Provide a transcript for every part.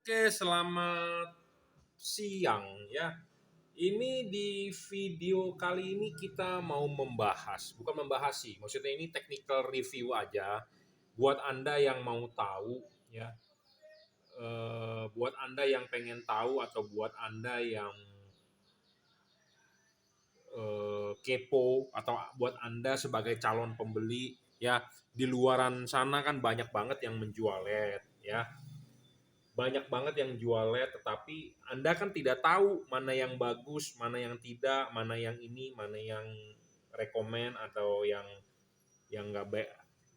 Oke, selamat siang ya. Ini di video kali ini kita mau membahas, bukan membahas sih, maksudnya ini technical review aja buat Anda yang mau tahu ya. Buat Anda yang pengen tahu atau buat Anda yang kepo atau buat Anda sebagai calon pembeli ya, di luaran sana kan banyak banget yang menjual LED ya. Banyak banget yang jual LED, tetapi Anda kan tidak tahu mana yang bagus, mana yang tidak, mana yang ini, mana yang rekomen atau yang nggak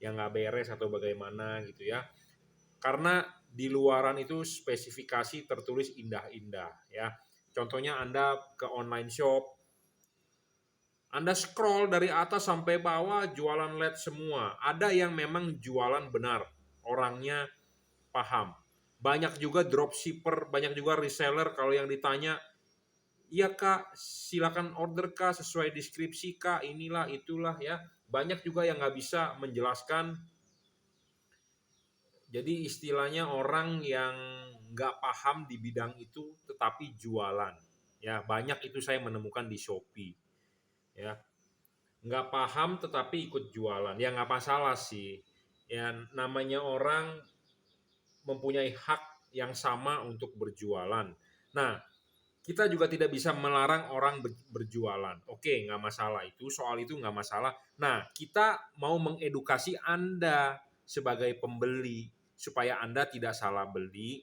yang nggak beres atau bagaimana gitu ya. Karena di luaran itu spesifikasi tertulis indah-indah ya. Contohnya Anda ke online shop, Anda scroll dari atas sampai bawah jualan LED semua. Ada yang memang jualan benar, orangnya paham. Banyak juga dropshipper, banyak juga reseller kalau yang ditanya, iya kak, silakan order kak, sesuai deskripsi kak, inilah itulah ya. Banyak juga yang nggak bisa menjelaskan. Jadi istilahnya orang yang nggak paham di bidang itu tetapi jualan. Ya banyak itu saya menemukan di Shopee. Ya nggak paham tetapi ikut jualan. Ya nggak masalah sih. Ya namanya orang mempunyai hak yang sama untuk berjualan. Nah, kita juga tidak bisa melarang orang berjualan. Oke, nggak masalah itu, soal itu nggak masalah. Nah, kita mau mengedukasi Anda sebagai pembeli, supaya Anda tidak salah beli,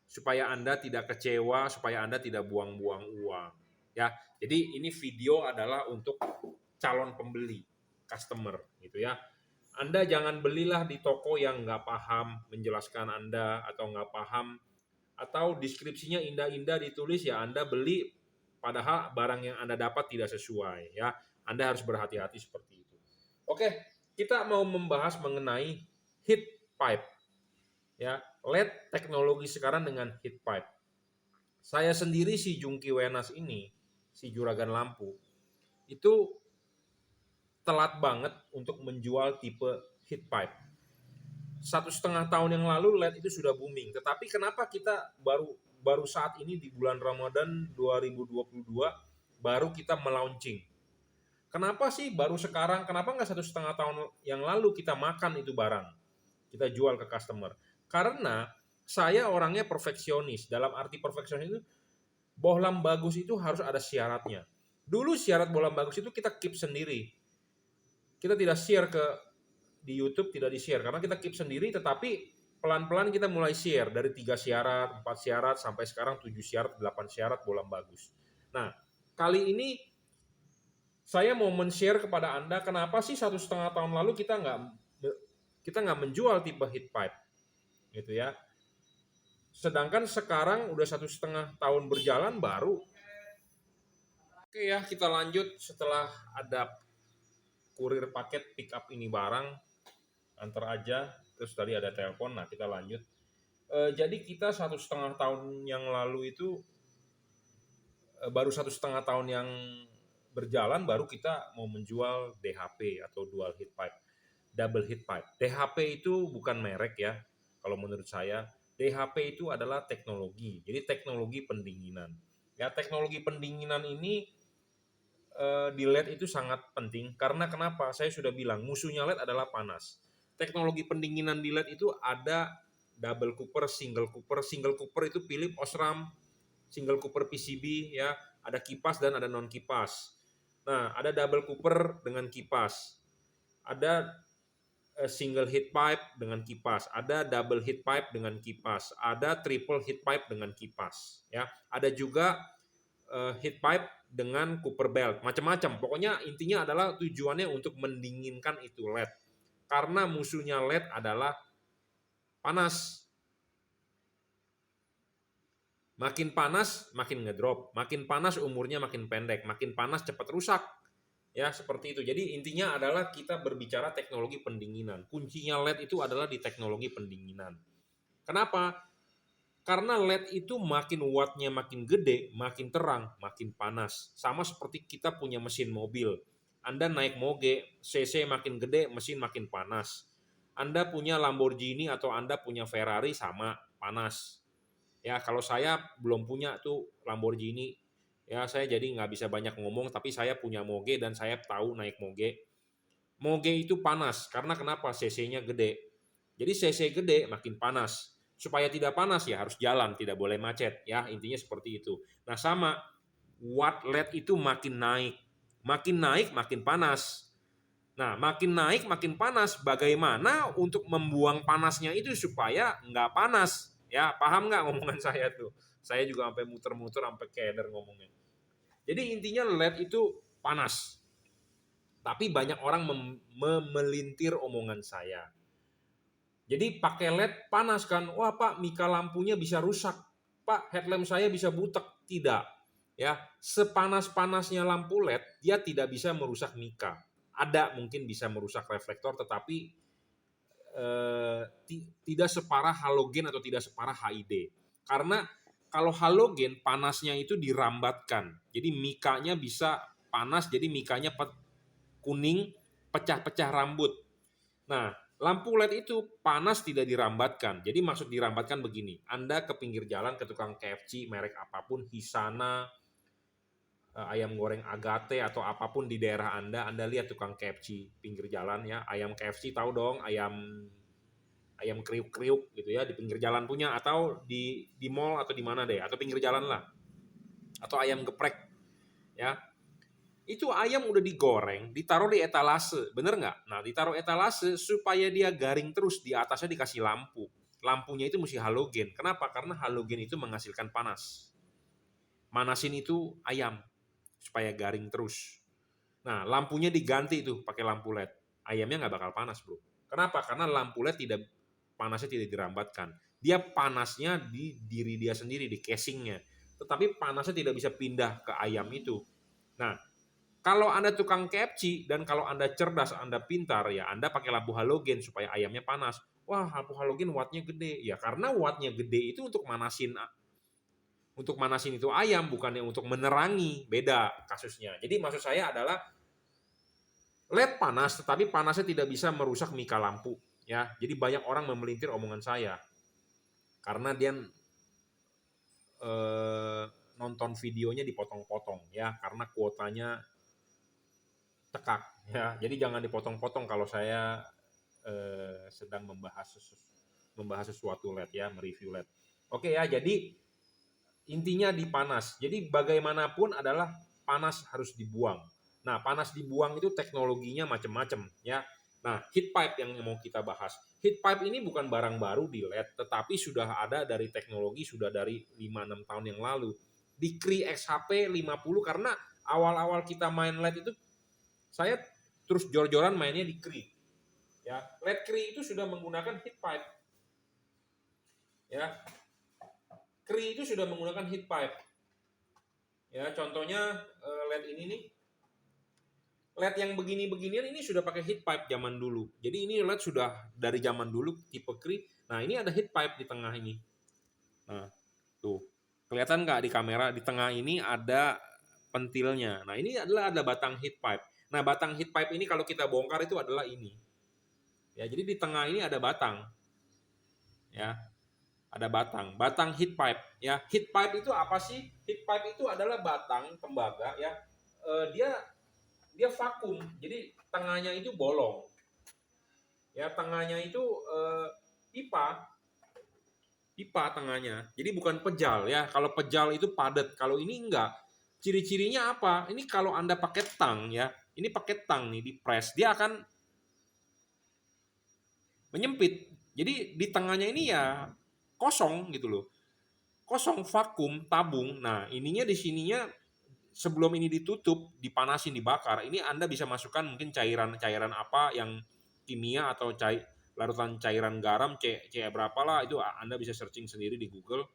supaya Anda tidak kecewa, supaya Anda tidak buang-buang uang. Ya, jadi ini video adalah untuk calon pembeli, customer, gitu ya. Anda jangan belilah di toko yang nggak paham menjelaskan Anda atau nggak paham atau deskripsinya indah-indah ditulis ya Anda beli padahal barang yang Anda dapat tidak sesuai ya. Anda harus berhati-hati seperti itu. Oke, kita mau membahas mengenai heat pipe ya. LED teknologi sekarang dengan heat pipe. Saya sendiri si Jungki Wenas ini, si juragan lampu, itu telat banget untuk menjual tipe heat pipe. 1,5 tahun yang lalu LED itu sudah booming. Tetapi kenapa kita baru baru saat ini di bulan Ramadan 2022 baru kita melaunching? Kenapa sih baru sekarang? Kenapa nggak 1,5 tahun yang lalu kita makan itu barang? Kita jual ke customer. Karena saya orangnya perfeksionis. Dalam arti perfeksionis itu bohlam bagus itu harus ada syaratnya. Dulu syarat bohlam bagus itu kita keep sendiri. Kita tidak share ke di YouTube, tidak di-share karena kita keep sendiri, tetapi pelan-pelan kita mulai share dari 3 syarat, 4 syarat sampai sekarang 7 syarat, 8 syarat bola bagus. Nah, kali ini saya mau men-share kepada Anda kenapa sih 1,5 tahun lalu kita nggak menjual tipe heat pipe gitu ya. Sedangkan sekarang udah 1,5 tahun berjalan baru. Oke ya, kita lanjut setelah ada kurir paket pick up ini barang, antar aja, terus tadi ada telepon, nah kita lanjut. Jadi kita 1,5 tahun yang lalu itu baru 1,5 tahun yang berjalan baru kita mau menjual DHP atau dual heat pipe, double heat pipe. DHP itu bukan merek ya, kalau menurut saya. DHP itu adalah teknologi, jadi teknologi pendinginan. Ya teknologi pendinginan ini di LED itu sangat penting karena kenapa? Saya sudah bilang musuhnya LED adalah panas. Teknologi pendinginan di LED itu ada double cooper, single cooper. Single cooper itu Philips, Osram, single cooper PCB ya, ada kipas dan ada non kipas. Nah, ada double cooper dengan kipas. Ada single heat pipe dengan kipas, ada double heat pipe dengan kipas, ada triple heat pipe dengan kipas ya. Ada juga heat pipe dengan cooper belt, macam-macam. Pokoknya intinya adalah tujuannya untuk mendinginkan itu LED. Karena musuhnya LED adalah panas. Makin panas, makin ngedrop. Makin panas umurnya makin pendek. Makin panas cepat rusak. Ya, seperti itu. Jadi intinya adalah kita berbicara teknologi pendinginan. Kuncinya LED itu adalah di teknologi pendinginan. Kenapa? Karena LED itu makin wattnya makin gede, makin terang, makin panas. Sama seperti kita punya mesin mobil. Anda naik moge, cc makin gede, mesin makin panas. Anda punya Lamborghini atau Anda punya Ferrari sama panas. Ya, kalau saya belum punya tuh Lamborghini, ya saya jadi nggak bisa banyak ngomong, tapi saya punya Moge dan saya tahu naik Moge. Moge itu panas, karena kenapa? CC-nya gede. Jadi CC gede makin panas. Supaya tidak panas ya harus jalan, tidak boleh macet. Ya, intinya seperti itu. Nah sama, watt LED itu makin naik. Makin naik, makin panas. Nah, makin naik, makin panas. Bagaimana untuk membuang panasnya itu supaya nggak panas? Ya, paham nggak ngomongan saya tuh? Saya juga sampai muter-muter, sampai keder ngomongnya. Jadi intinya LED itu panas. Tapi banyak orang memelintir omongan saya. Jadi pakai LED panas kan? Wah Pak, mika lampunya bisa rusak. Pak, headlamp saya bisa butek. Tidak. Ya, sepanas-panasnya lampu LED, dia tidak bisa merusak mika. Ada mungkin bisa merusak reflektor, tetapi tidak separah halogen atau tidak separah HID. Karena kalau halogen panasnya itu dirambatkan. Jadi mikanya bisa panas, jadi mikanya kuning, pecah-pecah rambut. Nah, lampu LED itu panas tidak dirambatkan. Jadi maksud dirambatkan begini, Anda ke pinggir jalan ke tukang KFC merek apapun, Hisana, ayam goreng Agate atau apapun di daerah Anda lihat tukang KFC pinggir jalan ya, ayam KFC tahu dong, ayam ayam kriuk-kriuk gitu ya di pinggir jalan punya, atau di mall atau di mana deh, atau pinggir jalan lah. Atau ayam geprek ya. Itu ayam udah digoreng, ditaruh di etalase, bener nggak? Nah, ditaruh etalase supaya dia garing terus, di atasnya dikasih lampu. Lampunya itu mesti halogen. Kenapa? Karena halogen itu menghasilkan panas. Manasin itu ayam supaya garing terus. Nah, lampunya diganti tuh pakai lampu LED. Ayamnya nggak bakal panas, bro. Kenapa? Karena lampu LED tidak panasnya tidak dirambatkan. Dia panasnya di diri dia sendiri, di casingnya. Tetapi panasnya tidak bisa pindah ke ayam itu. Nah, kalau Anda tukang KFC dan kalau Anda cerdas, Anda pintar, ya Anda pakai lampu halogen supaya ayamnya panas. Wah, lampu halogen wattnya gede. Ya karena wattnya gede itu untuk manasin itu ayam, bukannya untuk menerangi. Beda kasusnya. Jadi maksud saya adalah LED panas, tetapi panasnya tidak bisa merusak mika lampu. Ya, jadi banyak orang memelintir omongan saya karena dia nonton videonya dipotong-potong ya, karena kuotanya tekak ya. Jadi jangan dipotong-potong kalau saya sedang membahas sesuatu LED ya, mereview LED. Oke ya, jadi intinya di panas. Jadi bagaimanapun adalah panas harus dibuang. Nah, panas dibuang itu teknologinya macam-macam ya. Nah, heat pipe yang mau kita bahas. Heat pipe ini bukan barang baru di LED, tetapi sudah ada dari teknologi sudah dari 5-6 tahun yang lalu. Di Cree XHP 50 karena awal-awal kita main LED itu saya terus jor-joran mainnya di Cree. Ya, LED Cree itu sudah menggunakan heat pipe. Ya, Cree itu sudah menggunakan heat pipe. Ya, contohnya LED ini nih. LED yang begini-beginian ini sudah pakai heat pipe zaman dulu. Jadi ini LED sudah dari zaman dulu tipe Cree. Nah, ini ada heat pipe di tengah ini. Nah, tuh. Kelihatan nggak di kamera? Di tengah ini ada pentilnya. Nah, ini adalah ada batang heat pipe. Nah, batang heat pipe ini kalau kita bongkar itu adalah ini. Ya, jadi di tengah ini ada batang. Ya, ada batang heat pipe. Ya, heat pipe itu apa sih? Heat pipe itu adalah batang tembaga ya. Dia vakum, jadi tengahnya itu bolong. Ya, tengahnya itu pipa, pipa tengahnya. Jadi bukan pejal ya. Kalau pejal itu padat. Kalau ini enggak. Ciri-cirinya apa? Ini kalau Anda pakai tang ya. Ini pakai tang nih di press, dia akan menyempit. Jadi di tengahnya ini ya kosong gitu loh. Kosong, vakum, tabung. Nah, ininya di sininya sebelum ini ditutup, dipanasin, dibakar, ini Anda bisa masukkan mungkin cairan-cairan apa yang kimia atau larutan cairan garam C berapa lah, itu Anda bisa searching sendiri di Google.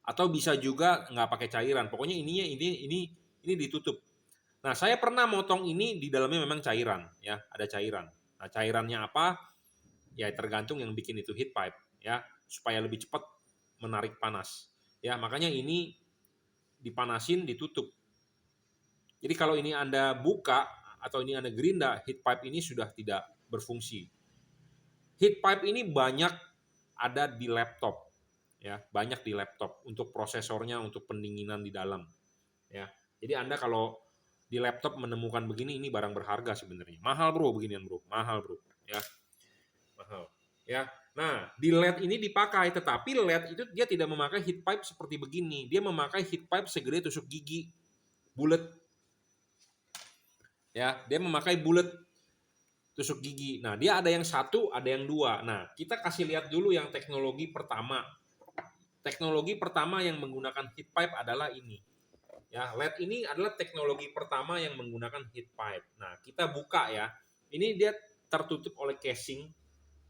Atau bisa juga nggak pakai cairan. Pokoknya ini ditutup. Nah, saya pernah motong ini di dalamnya memang cairan ya, ada cairan. Nah, cairannya apa? Ya tergantung yang bikin itu heat pipe ya, supaya lebih cepat menarik panas. Ya, makanya ini dipanasin, ditutup. Jadi kalau ini Anda buka atau ini Anda gerinda, heat pipe ini sudah tidak berfungsi. Heat pipe ini banyak ada di laptop. ya, banyak di laptop untuk prosesornya, untuk pendinginan di dalam, ya. Jadi Anda kalau di laptop menemukan begini, ini barang berharga sebenarnya. Mahal bro, beginian bro, mahal bro, ya, mahal, ya. Nah, di LED ini dipakai, tetapi LED itu dia tidak memakai heat pipe seperti begini, dia memakai heat pipe segede tusuk gigi, bulat, ya, dia memakai bulat tusuk gigi. Nah, dia ada yang satu, ada yang dua. Nah, kita kasih lihat dulu yang teknologi pertama. Teknologi pertama yang menggunakan heat pipe adalah ini. Ya, LED ini adalah teknologi pertama yang menggunakan heat pipe. Nah, kita buka ya. Ini dia tertutup oleh casing.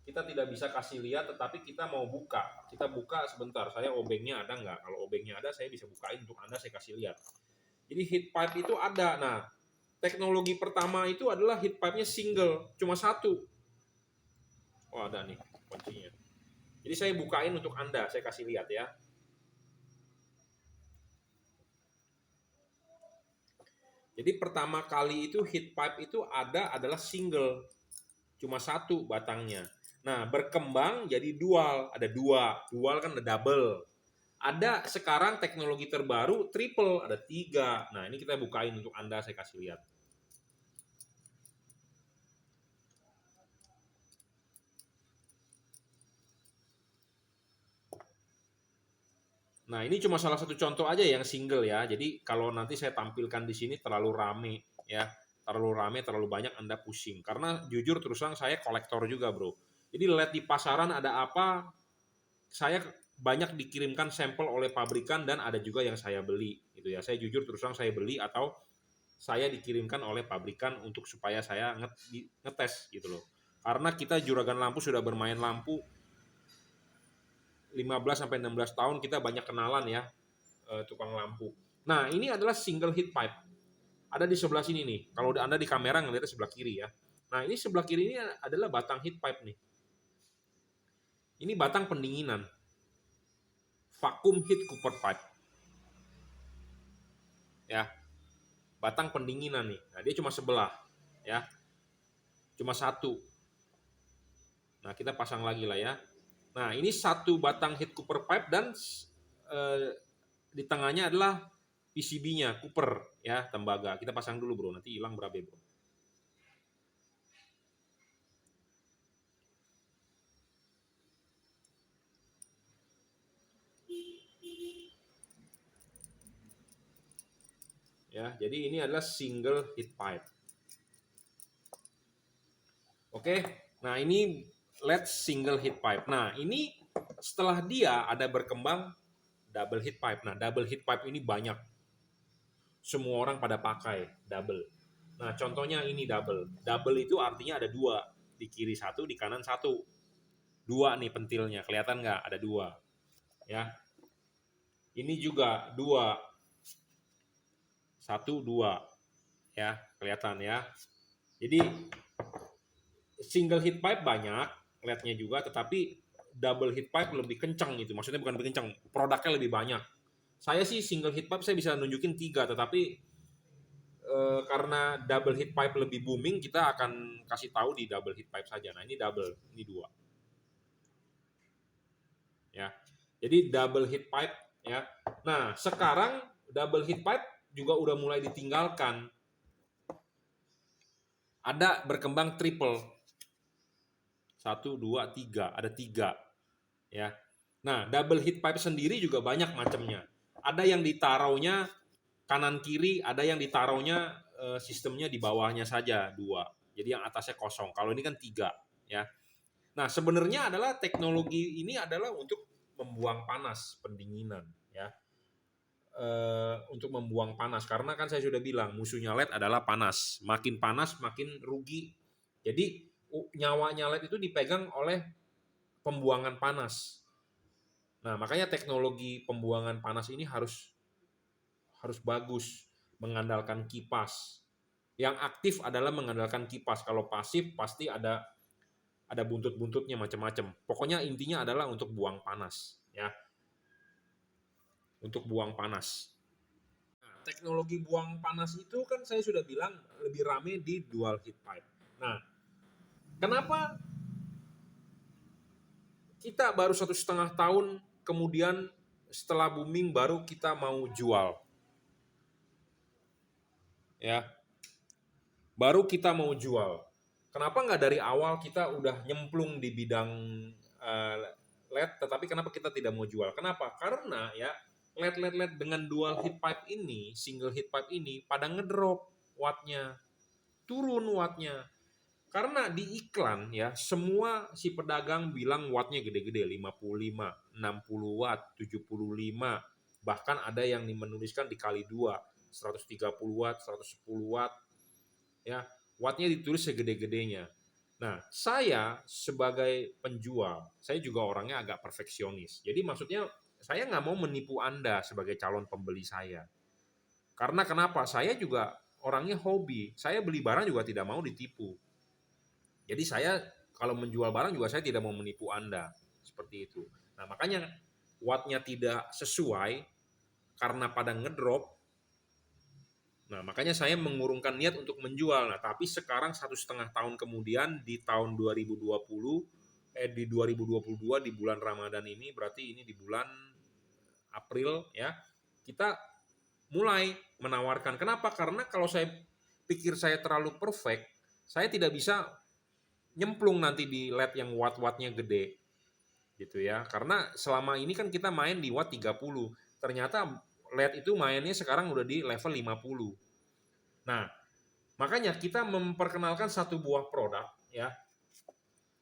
Kita tidak bisa kasih lihat, tetapi kita mau buka. Kita buka sebentar. Saya obengnya ada nggak? Kalau obengnya ada, saya bisa bukain untuk Anda, saya kasih lihat. Jadi heat pipe itu ada. Nah, teknologi pertama itu adalah heat pipe-nya single, cuma satu. Oh, ada nih kuncinya. Jadi saya bukain untuk Anda, saya kasih lihat ya. Jadi pertama kali itu heat pipe itu adalah single, cuma satu batangnya. Nah, berkembang jadi dual, ada dua. Dual kan ada double. Ada sekarang teknologi terbaru triple, ada tiga. Nah, ini kita bukain untuk Anda, saya kasih lihat. Nah, ini cuma salah satu contoh aja yang single ya. Jadi kalau nanti saya tampilkan di sini terlalu rame ya. Terlalu rame, terlalu banyak Anda pusing. Karena jujur terus terang saya kolektor juga, Bro. Jadi lihat di pasaran ada apa, saya banyak dikirimkan sampel oleh pabrikan dan ada juga yang saya beli gitu ya. Saya jujur terus terang saya beli atau saya dikirimkan oleh pabrikan untuk supaya saya ngetes gitu loh. Karena kita juragan lampu sudah bermain lampu 15 sampai 16 tahun, kita banyak kenalan ya tukang lampu. Nah, ini adalah single heat pipe. Ada di sebelah sini nih. Kalau Anda di kamera ngelihatnya sebelah kiri ya. Nah, ini sebelah kiri ini adalah batang heat pipe nih. Ini batang pendinginan. Vacuum heat cooper pipe. Ya. Batang pendinginan nih. Nah, dia cuma sebelah ya. Cuma satu. Nah, kita pasang lagi lah ya. Nah, ini satu batang heat cooper pipe dan di tengahnya adalah PCB-nya, cooper ya, tembaga. Kita pasang dulu bro, nanti hilang berapa bro. Ya, jadi ini adalah single heat pipe. Oke, nah ini LED single heat pipe. Nah ini setelah dia ada berkembang double heat pipe. Nah double heat pipe ini banyak. Semua orang pada pakai double. Nah contohnya ini double. Double itu artinya ada dua. Di kiri satu, di kanan satu. Dua nih pentilnya, kelihatan nggak? Ada dua. Ya, ini juga dua. Satu, dua. Ya, kelihatan ya. Jadi single heat pipe banyak, LED-nya juga, tetapi double heat pipe lebih kencang gitu. Maksudnya bukan lebih kencang, produknya lebih banyak. Saya sih single heat pipe saya bisa nunjukin 3, tetapi karena double heat pipe lebih booming, kita akan kasih tahu di double heat pipe saja. Nah, ini double, ini 2. Ya. Jadi double heat pipe ya. Nah, sekarang double heat pipe juga udah mulai ditinggalkan. Ada berkembang triple. 1, 2, 3, ada 3 ya. Nah, double heat pipe sendiri juga banyak macamnya. Ada yang ditaruhnya kanan kiri, ada yang ditaruhnya sistemnya di bawahnya saja 2. Jadi yang atasnya kosong. Kalau ini kan 3 ya. Nah, sebenarnya adalah teknologi ini adalah untuk membuang panas, pendinginan ya. Untuk membuang panas karena kan saya sudah bilang musuhnya LED adalah panas. Makin panas makin rugi. Jadi nyawanya LED itu dipegang oleh pembuangan panas. Nah, makanya teknologi pembuangan panas ini harus bagus, mengandalkan kipas. Yang aktif adalah mengandalkan kipas. Kalau pasif pasti ada buntut-buntutnya macam-macam. Pokoknya intinya adalah untuk buang panas, ya. Untuk buang panas. Nah, teknologi buang panas itu kan saya sudah bilang lebih rame di dual heat pipe. Nah, kenapa kita baru 1,5 tahun kemudian setelah booming baru kita mau jual? Ya, baru kita mau jual. Kenapa nggak dari awal kita udah nyemplung di bidang uh, LED, tetapi kenapa kita tidak mau jual? Kenapa? Karena ya LED dengan dual heat pipe ini, single heat pipe ini pada ngedrop wattnya, turun wattnya. Karena di iklan ya semua si pedagang bilang wattnya gede-gede, 55, 60 watt, 75, bahkan ada yang menuliskan dikali 2, 130 watt, 110 watt, ya wattnya ditulis segede-gedenya. Nah, saya sebagai penjual, saya juga orangnya agak perfeksionis. Jadi maksudnya saya nggak mau menipu Anda sebagai calon pembeli saya. Karena kenapa? Saya juga orangnya hobi. Saya beli barang juga tidak mau ditipu. Jadi saya kalau menjual barang juga saya tidak mau menipu Anda. Seperti itu. Nah, makanya wattnya tidak sesuai karena pada ngedrop. Nah, makanya saya mengurungkan niat untuk menjual. Nah, tapi sekarang 1,5 tahun kemudian di tahun 2020, di 2022 di bulan Ramadan ini, berarti ini di bulan April ya, kita mulai menawarkan. Kenapa? Karena kalau saya pikir saya terlalu perfect, saya tidak bisa nyemplung nanti di LED yang watt-wattnya gede. Gitu ya. Karena selama ini kan kita main di watt 30. Ternyata LED itu mainnya sekarang udah di level 50. Nah, makanya kita memperkenalkan satu buah produk ya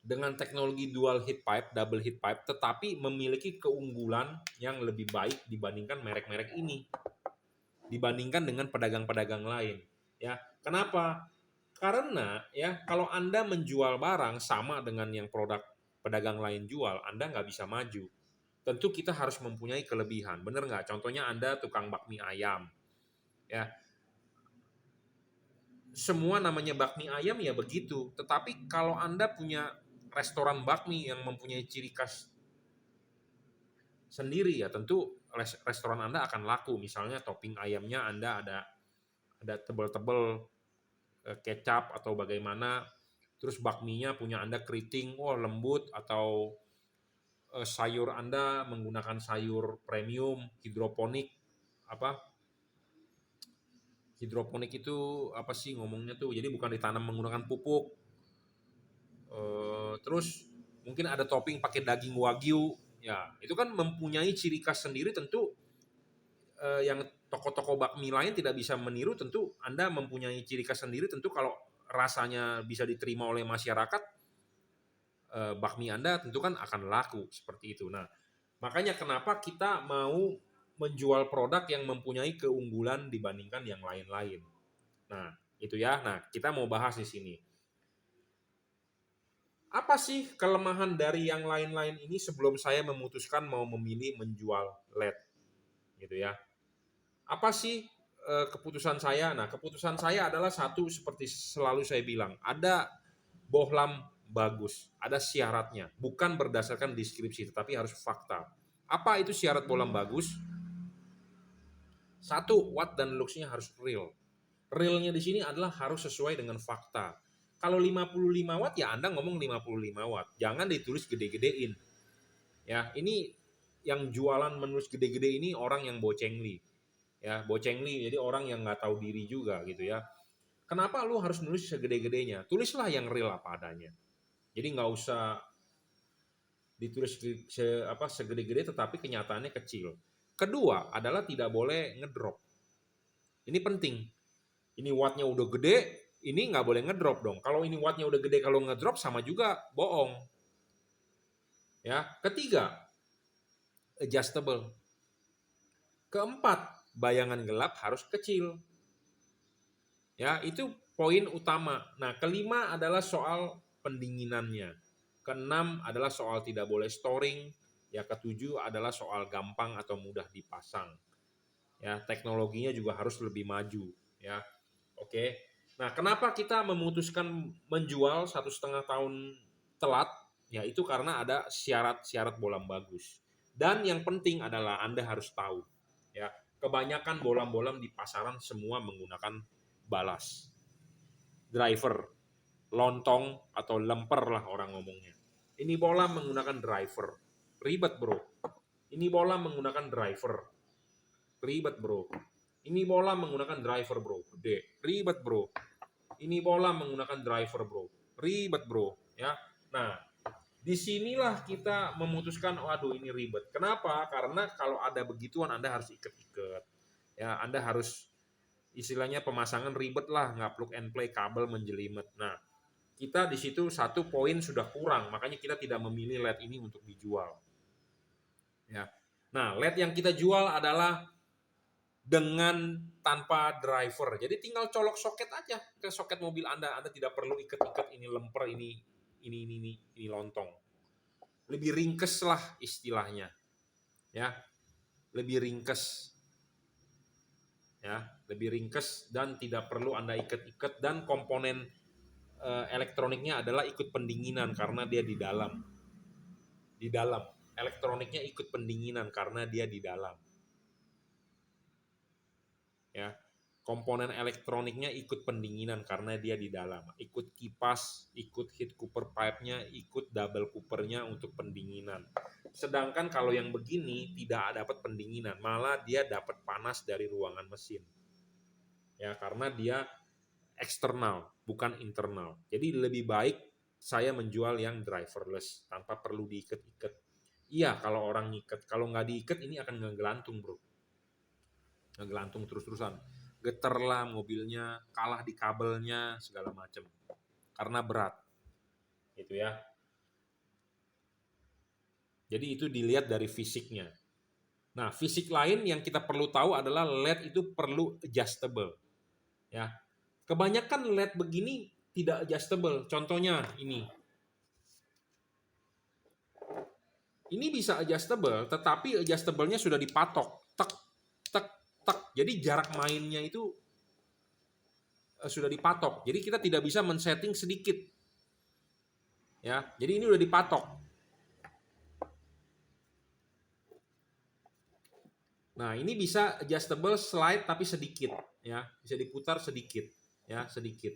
dengan teknologi dual heat pipe, double heat pipe, tetapi memiliki keunggulan yang lebih baik dibandingkan merek-merek ini, dibandingkan dengan pedagang-pedagang lain. Ya, kenapa? Karena ya kalau Anda menjual barang sama dengan yang produk pedagang lain jual, Anda nggak bisa maju. Tentu kita harus mempunyai kelebihan, bener nggak? Contohnya Anda tukang bakmi ayam, ya semua namanya bakmi ayam ya begitu. Tetapi kalau Anda punya restoran bakmi yang mempunyai ciri khas sendiri ya tentu restoran Anda akan laku. Misalnya topping ayamnya Anda ada tebel-tebel kecap atau bagaimana. Terus bakminya punya Anda keriting, wah lembut, atau sayur Anda menggunakan sayur premium hidroponik. Apa hidroponik itu apa sih ngomongnya tuh? Jadi bukan ditanam menggunakan pupuk. Terus mungkin ada topping pakai daging wagyu, ya itu kan mempunyai ciri khas sendiri. Tentu yang toko-toko bakmi lain tidak bisa meniru. Tentu Anda mempunyai ciri khas sendiri. Tentu kalau rasanya bisa diterima oleh masyarakat, bakmi Anda tentu kan akan laku seperti itu. Nah, makanya kenapa kita mau menjual produk yang mempunyai keunggulan dibandingkan yang lain-lain. Nah, itu ya. Nah, kita mau bahas di sini. Apa sih kelemahan dari yang lain-lain ini sebelum saya memutuskan mau memilih menjual LED gitu ya. Apa sih keputusan saya? Nah, keputusan saya adalah satu seperti selalu saya bilang, ada bohlam bagus, ada syaratnya, bukan berdasarkan deskripsi tetapi harus fakta. Apa itu syarat bohlam bagus? Satu, watt dan looks-nya harus real. Realnya di sini adalah harus sesuai dengan fakta. Kalau 55 watt ya Anda ngomong 55 watt. Jangan ditulis gede-gedein. Ya, ini yang jualan menulis gede-gede ini orang yang bocengli. Ya, bocengli jadi orang yang nggak tahu diri juga gitu ya. Kenapa lu harus nulis segede-gedenya? Tulislah yang real apa adanya. Jadi nggak usah ditulis segede-gede tetapi kenyataannya kecil. Kedua adalah tidak boleh ngedrop. Ini penting. Ini wattnya udah gede, ini nggak boleh ngedrop dong. Kalau ini wattnya udah gede, kalau ngedrop sama juga bohong. Ya, ketiga, adjustable. Keempat, bayangan gelap harus kecil. Ya, itu poin utama. Nah, kelima adalah soal pendinginannya. Keenam adalah soal tidak boleh storing. Ya, ketujuh adalah soal gampang atau mudah dipasang. Ya, teknologinya juga harus lebih maju. Ya, oke. Nah, kenapa kita memutuskan menjual 1,5 tahun telat? Ya, itu karena ada syarat-syarat bohlam bagus. Dan yang penting adalah Anda harus tahu, ya, kebanyakan bohlam-bohlam di pasaran semua menggunakan balas, driver, lontong atau lemper lah orang ngomongnya. Ini bohlam menggunakan driver, ribet bro. Ini bola menggunakan driver. Ribet, bro. Ini bola menggunakan driver, bro. Gede. Ribet, bro. Ini bola menggunakan driver, bro. Ribet, bro. Ya. Nah, disinilah kita memutuskan, waduh ini ribet. Kenapa? Karena kalau ada begituan Anda harus iket-iket. Ya, Anda harus istilahnya pemasangan ribet lah, nggak plug and play, kabel menjelimet. Nah, kita di situ satu poin sudah kurang, makanya kita tidak memilih LED ini untuk dijual. Ya. Nah, LED yang kita jual adalah dengan tanpa driver. Jadi tinggal colok soket aja ke soket mobil Anda. Anda tidak perlu ikat-ikat ini lemper, ini lontong. Lebih ringkes lah istilahnya. Ya. Lebih ringkes. Ya, lebih ringkes dan tidak perlu Anda ikat-ikat, dan komponen elektroniknya adalah ikut pendinginan karena dia di dalam. Di dalam. Elektroniknya ikut pendinginan karena dia di dalam. Ya, komponen elektroniknya ikut pendinginan karena dia di dalam, ikut kipas, ikut heat cooper pipe-nya, ikut double cooper-nya untuk pendinginan. Sedangkan kalau yang begini tidak dapat pendinginan, malah dia dapat panas dari ruangan mesin. Ya, karena dia eksternal, bukan internal. Jadi lebih baik saya menjual yang driverless tanpa perlu diikat-ikat. Iya, kalau orang ngikat, kalau nggak diikat ini akan ngegelantung, bro. Ngegelantung terus-terusan, geter lah mobilnya, kalah di kabelnya segala macam karena berat, gitu ya. Jadi itu dilihat dari fisiknya. Nah, fisik lain yang kita perlu tahu adalah LED itu perlu adjustable, ya. Kebanyakan LED begini tidak adjustable. Contohnya ini bisa adjustable, tetapi adjustable-nya sudah dipatok, tek tek tek. Jadi jarak mainnya itu sudah dipatok. Jadi kita tidak bisa men-setting sedikit. Ya, jadi ini udah dipatok. Nah, ini bisa adjustable slide tapi sedikit, ya. Bisa diputar sedikit, ya, sedikit.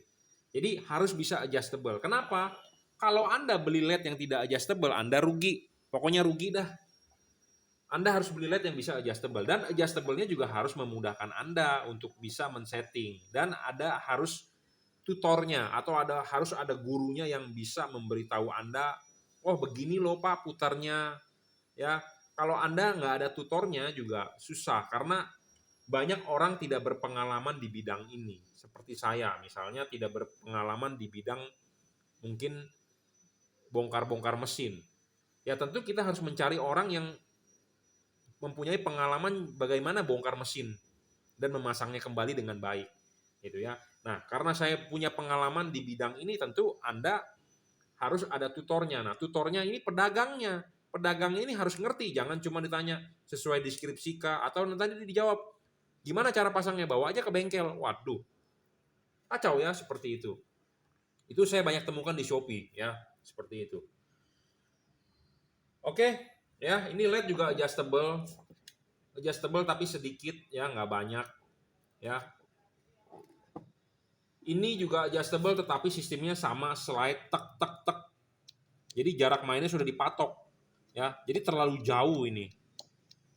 Jadi harus bisa adjustable. Kenapa? Kalau Anda beli LED yang tidak adjustable, Anda rugi. Pokoknya rugi dah. Anda harus beli LED yang bisa adjustable, dan adjustable-nya juga harus memudahkan Anda untuk bisa men-setting, dan harus tutornya atau harus ada gurunya yang bisa memberitahu Anda, oh begini loh Pak putarnya, ya. Kalau Anda nggak ada tutornya juga susah, karena banyak orang tidak berpengalaman di bidang ini. Seperti saya misalnya tidak berpengalaman di bidang mungkin bongkar-bongkar mesin. Ya tentu kita harus mencari orang yang mempunyai pengalaman bagaimana bongkar mesin dan memasangnya kembali dengan baik, gitu ya. Nah, karena saya punya pengalaman di bidang ini, tentu Anda harus ada tutornya. Nah, tutornya ini pedagangnya. Pedagangnya ini harus ngerti, jangan cuma ditanya sesuai deskripsi kah, atau nanti dijawab, gimana cara pasangnya, bawa aja ke bengkel. Waduh, kacau ya seperti itu. Itu saya banyak temukan di Shopee, ya, seperti itu. Oke, ya, ini LED juga adjustable tapi sedikit, ya, nggak banyak, ya. Ini juga adjustable tetapi sistemnya sama, slide tek tek tek. Jadi jarak mainnya sudah dipatok, ya. Jadi terlalu jauh ini.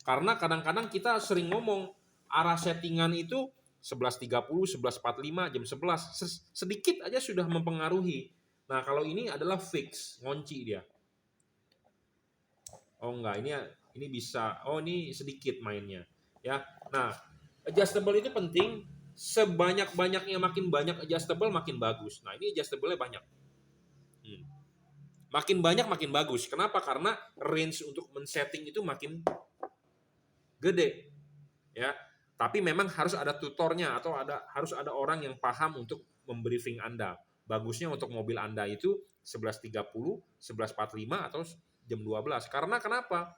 Karena kadang-kadang kita sering ngomong arah settingan itu 11.30, 11.45, jam 11. Sedikit aja sudah mempengaruhi. Nah, kalau ini adalah fix, ngunci dia. Oh enggak, ini bisa. Oh, ini sedikit mainnya, ya. Nah, adjustable itu penting. Sebanyak-banyaknya, makin banyak adjustable makin bagus. Nah, ini adjustable-nya banyak. Makin banyak makin bagus. Kenapa? Karena range untuk men-setting itu makin gede. Ya. Tapi memang harus ada tutornya atau harus ada orang yang paham untuk membriefing Anda. Bagusnya untuk mobil Anda itu 11.30, 11.45 atau jam 12. Karena kenapa?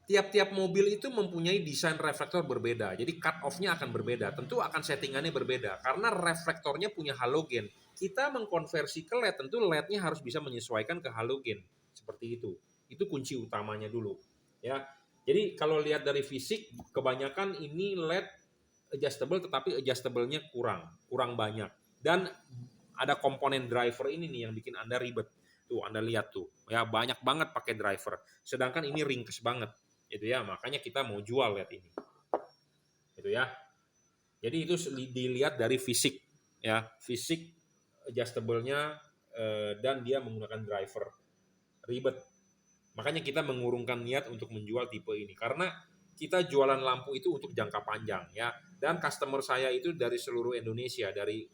Tiap-tiap mobil itu mempunyai desain reflektor berbeda. Jadi cut off-nya akan berbeda. Tentu akan settingannya berbeda. Karena reflektornya punya halogen. Kita mengkonversi ke LED, tentu LED-nya harus bisa menyesuaikan ke halogen. Seperti itu. Itu kunci utamanya dulu. Ya. Jadi kalau lihat dari fisik, kebanyakan ini LED adjustable, tetapi adjustable-nya kurang banyak. Dan ada komponen driver ini nih yang bikin Anda ribet. Tuh Anda lihat tuh, ya banyak banget pakai driver. Sedangkan ini ringkes banget, gitu ya. Makanya kita mau jual lihat ini, gitu ya. Jadi itu dilihat dari fisik, ya, fisik adjustable-nya dan dia menggunakan driver. Ribet. Makanya kita mengurungkan niat untuk menjual tipe ini karena kita jualan lampu itu untuk jangka panjang ya. Dan customer saya itu dari seluruh Indonesia, dari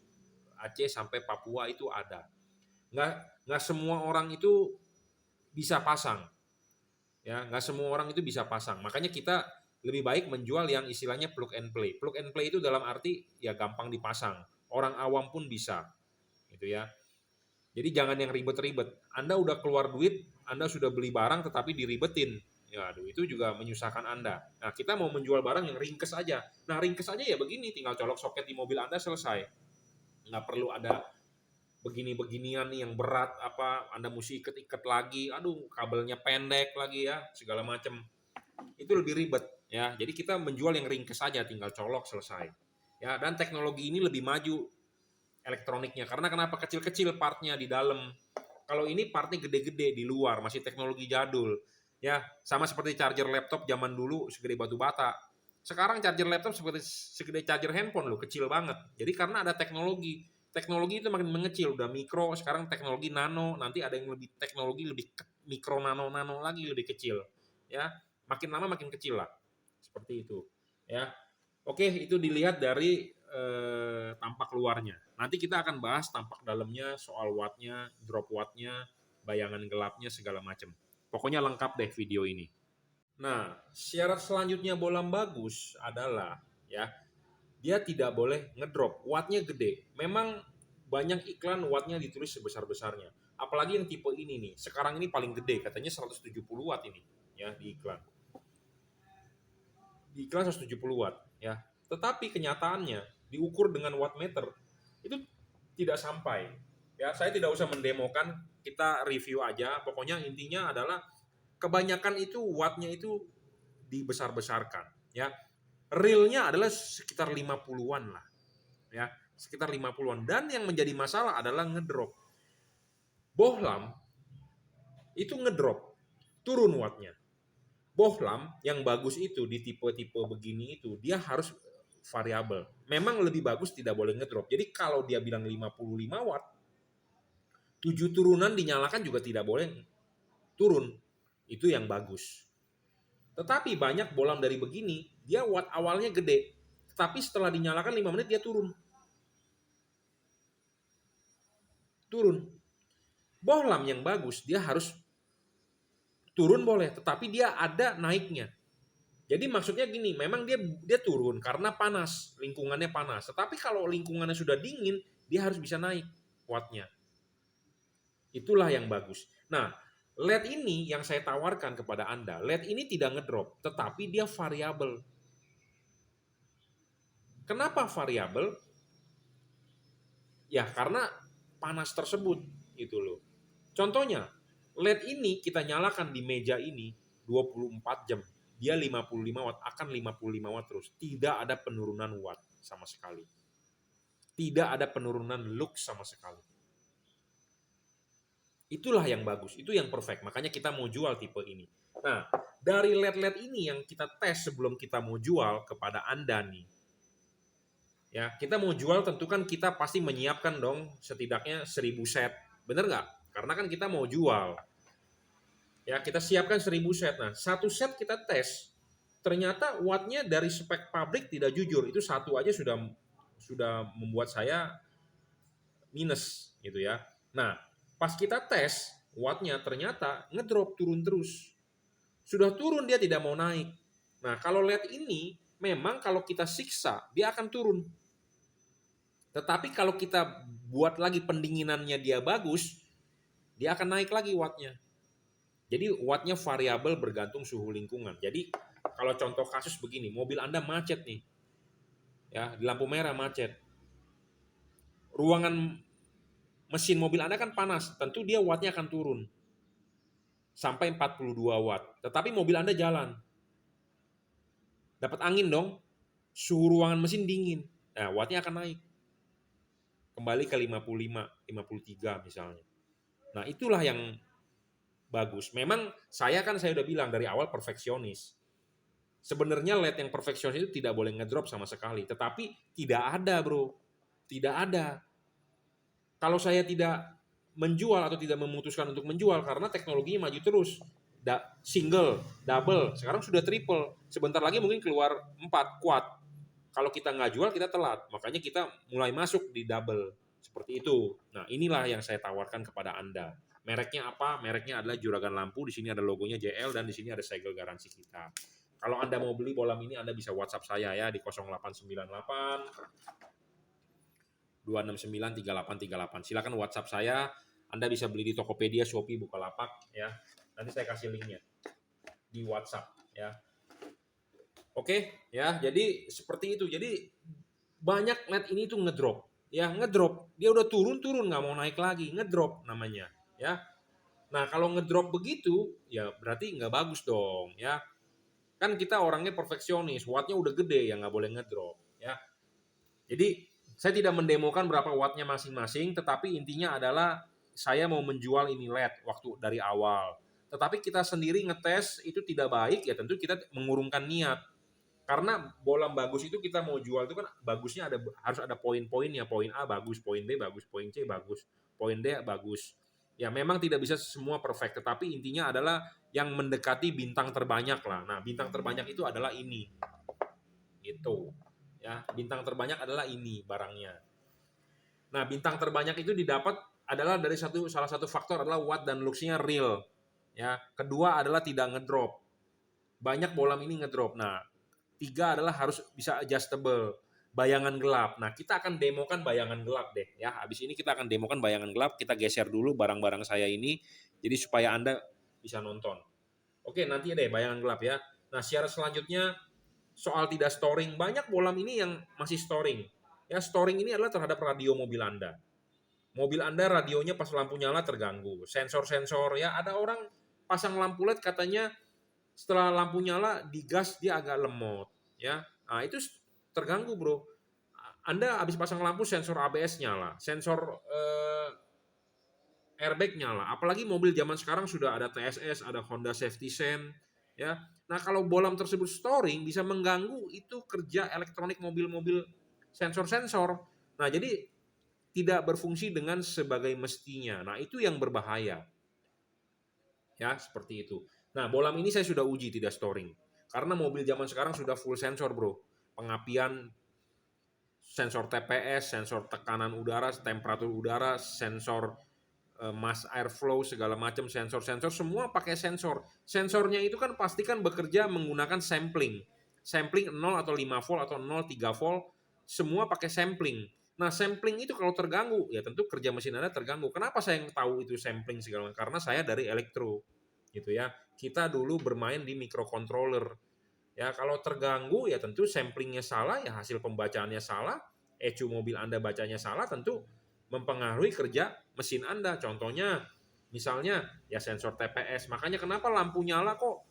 Aceh sampai Papua itu ada. Nggak semua orang itu bisa pasang, ya nggak semua orang itu bisa pasang. Makanya kita lebih baik menjual yang istilahnya plug and play. Plug and play itu dalam arti ya gampang dipasang, orang awam pun bisa, gitu ya. Jadi jangan yang ribet-ribet. Anda udah keluar duit, Anda sudah beli barang tetapi diribetin. Ya, aduh, itu juga menyusahkan Anda. Nah, kita mau menjual barang yang ringkes aja. Nah, ringkes aja ya begini, tinggal colok soket di mobil Anda selesai. Nggak perlu ada begini-beginian nih yang berat apa Anda mesti iket-iket lagi. Aduh, kabelnya pendek lagi ya, segala macam. Itu lebih ribet ya. Jadi kita menjual yang ringkes aja, tinggal colok selesai. Ya, dan teknologi ini lebih maju elektroniknya. Karena kenapa kecil-kecil partnya di dalam. Kalau ini partnya gede-gede di luar, masih teknologi jadul. Ya, sama seperti charger laptop zaman dulu segede batu bata. Sekarang charger laptop seperti segede charger handphone loh, kecil banget. Jadi karena ada teknologi. Teknologi itu makin mengecil, udah mikro, sekarang teknologi nano, nanti ada yang lebih teknologi lebih mikro nano lagi lebih kecil. Ya, makin lama makin kecil lah. Seperti itu. Ya. Oke, itu dilihat dari tampak luarnya. Nanti kita akan bahas tampak dalamnya, soal wattnya, drop wattnya, bayangan gelapnya, segala macam. Pokoknya lengkap deh video ini. Nah, syarat selanjutnya bolam bagus adalah ya dia tidak boleh ngedrop, wattnya gede. Memang banyak iklan wattnya ditulis sebesar-besarnya. Apalagi yang tipe ini nih, sekarang ini paling gede, katanya 170 watt ini ya di iklan. Di iklan 170 watt ya. Tetapi kenyataannya diukur dengan wattmeter itu tidak sampai. Ya, saya tidak usah mendemokan, kita review aja. Pokoknya intinya adalah kebanyakan itu wattnya itu dibesar-besarkan ya. Realnya adalah sekitar 50-an lah. Ya, sekitar 50-an. Dan yang menjadi masalah adalah ngedrop. Bohlam itu ngedrop, turun wattnya. Bohlam yang bagus itu di tipe-tipe begini itu dia harus variabel. Memang lebih bagus tidak boleh ngedrop. Jadi kalau dia bilang 55 watt, 7 turunan dinyalakan juga tidak boleh turun. Itu yang bagus. Tetapi banyak bohlam dari begini, dia watt awalnya gede, tapi setelah dinyalakan 5 menit dia turun. Turun. Bohlam yang bagus dia harus turun boleh, tetapi dia ada naiknya. Jadi maksudnya gini, memang dia turun karena panas, lingkungannya panas. Tetapi kalau lingkungannya sudah dingin, dia harus bisa naik wattnya. Itulah yang bagus. Nah, LED ini yang saya tawarkan kepada Anda, LED ini tidak ngedrop, tetapi dia variabel. Kenapa variabel? Ya karena panas tersebut, itu loh. Contohnya, LED ini kita nyalakan di meja ini 24 jam. Dia 55 watt, akan 55 watt terus. Tidak ada penurunan watt sama sekali. Tidak ada penurunan lux sama sekali. Itulah yang bagus, itu yang perfect. Makanya kita mau jual tipe ini. Nah, dari LED-LED ini yang kita tes sebelum kita mau jual kepada Anda nih. Ya, kita mau jual tentu kan kita pasti menyiapkan dong setidaknya 1000 set. Bener nggak? Karena kan kita mau jual. Ya, kita siapkan 1000 set. Nah, satu set kita tes. Ternyata wattnya dari spek pabrik tidak jujur. Itu satu aja sudah membuat saya minus gitu ya. Nah, pas kita tes wattnya ternyata ngedrop, turun terus. Sudah turun dia tidak mau naik. Nah, kalau LED ini memang kalau kita siksa dia akan turun. Tetapi kalau kita buat lagi pendinginannya dia bagus, dia akan naik lagi wattnya. Jadi wattnya variabel bergantung suhu lingkungan. Jadi kalau contoh kasus begini, mobil Anda macet nih, ya di lampu merah macet. Ruangan mesin mobil Anda kan panas, tentu dia wattnya akan turun sampai 42 watt. Tetapi mobil Anda jalan, dapat angin dong, suhu ruangan mesin dingin, nah wattnya akan naik. Kembali ke 55, 53 misalnya. Nah, itulah yang bagus. Memang saya udah bilang dari awal perfeksionis. Sebenarnya LED yang perfeksionis itu tidak boleh ngedrop sama sekali, tetapi tidak ada, Bro. Tidak ada. Kalau saya tidak menjual atau tidak memutuskan untuk menjual karena teknologinya maju terus. Single, double, sekarang sudah triple. Sebentar lagi mungkin keluar 4 quad. Kalau kita nggak jual, kita telat. Makanya kita mulai masuk di double. Seperti itu. Nah, inilah yang saya tawarkan kepada Anda. Mereknya apa? Mereknya adalah Juragan Lampu. Di sini ada logonya JL dan di sini ada segel garansi kita. Kalau Anda mau beli bolam ini, Anda bisa WhatsApp saya ya di 0898 269 3838. Silakan WhatsApp saya. Anda bisa beli di Tokopedia, Shopee, Bukalapak ya. Nanti saya kasih linknya di WhatsApp ya. Oke ya, jadi seperti itu. Jadi banyak LED ini tuh ngedrop. Ya, ngedrop. Dia udah turun nggak mau naik lagi, ngedrop namanya ya. Nah, kalau ngedrop begitu ya berarti nggak bagus dong ya. Kan kita orangnya perfeksionis, wattnya udah gede ya nggak boleh ngedrop ya. Jadi saya tidak mendemokan berapa wattnya masing-masing, tetapi intinya adalah saya mau menjual ini LED waktu dari awal. Tetapi kita sendiri ngetes itu tidak baik, ya tentu kita mengurungkan niat. Karena bola bagus itu kita mau jual itu kan bagusnya harus ada poin-poinnya. Poin A bagus, poin B bagus, poin C bagus, poin D bagus. Ya memang tidak bisa semua perfect, tetapi intinya adalah yang mendekati bintang terbanyak lah. Nah, bintang terbanyak itu adalah ini. Gitu. Ya, bintang terbanyak adalah ini barangnya. Nah, bintang terbanyak itu didapat adalah dari salah satu faktor adalah watt dan luxnya real. Ya, kedua adalah tidak ngedrop. Banyak bolam ini ngedrop. Nah, tiga adalah harus bisa adjustable. Bayangan gelap. Nah, kita akan demokan bayangan gelap deh ya. Habis ini kita akan demokan bayangan gelap. Kita geser dulu barang-barang saya ini jadi supaya Anda bisa nonton. Oke, nanti deh bayangan gelap ya. Nah, syarat selanjutnya soal tidak storing. Banyak bolam ini yang masih storing. Ya, storing ini adalah terhadap radio mobil Anda. Mobil Anda radionya pas lampu nyala terganggu. Sensor-sensor ya, ada orang pasang lampu LED katanya setelah lampu nyala digas dia agak lemot ya. Nah, itu terganggu, Bro. Anda habis pasang lampu sensor ABS nyala, sensor airbag nyala. Apalagi mobil zaman sekarang sudah ada TSS, ada Honda Safety Sense ya. Nah, kalau bolam tersebut storing bisa mengganggu itu kerja elektronik mobil-mobil sensor-sensor. Nah, jadi tidak berfungsi dengan sebagai mestinya. Nah, itu yang berbahaya. Ya, seperti itu. Nah, bolam ini saya sudah uji tidak storing. Karena mobil zaman sekarang sudah full sensor, Bro. Pengapian, sensor TPS, sensor tekanan udara, temperatur udara, sensor mass airflow, segala macam sensor-sensor, semua pakai sensor. Sensornya itu kan pastikan bekerja menggunakan sampling. Sampling 0 atau 5 volt atau 0, 3 volt, semua pakai sampling. Nah, sampling itu kalau terganggu, ya tentu kerja mesin Anda terganggu. Kenapa saya tahu itu sampling segala macam? Karena saya dari elektro, gitu ya. Kita dulu bermain di microcontroller. Ya, kalau terganggu ya tentu samplingnya salah, ya hasil pembacaannya salah, ECU mobil Anda bacanya salah, tentu mempengaruhi kerja mesin Anda. Contohnya, misalnya ya sensor TPS. Makanya kenapa lampu nyala kok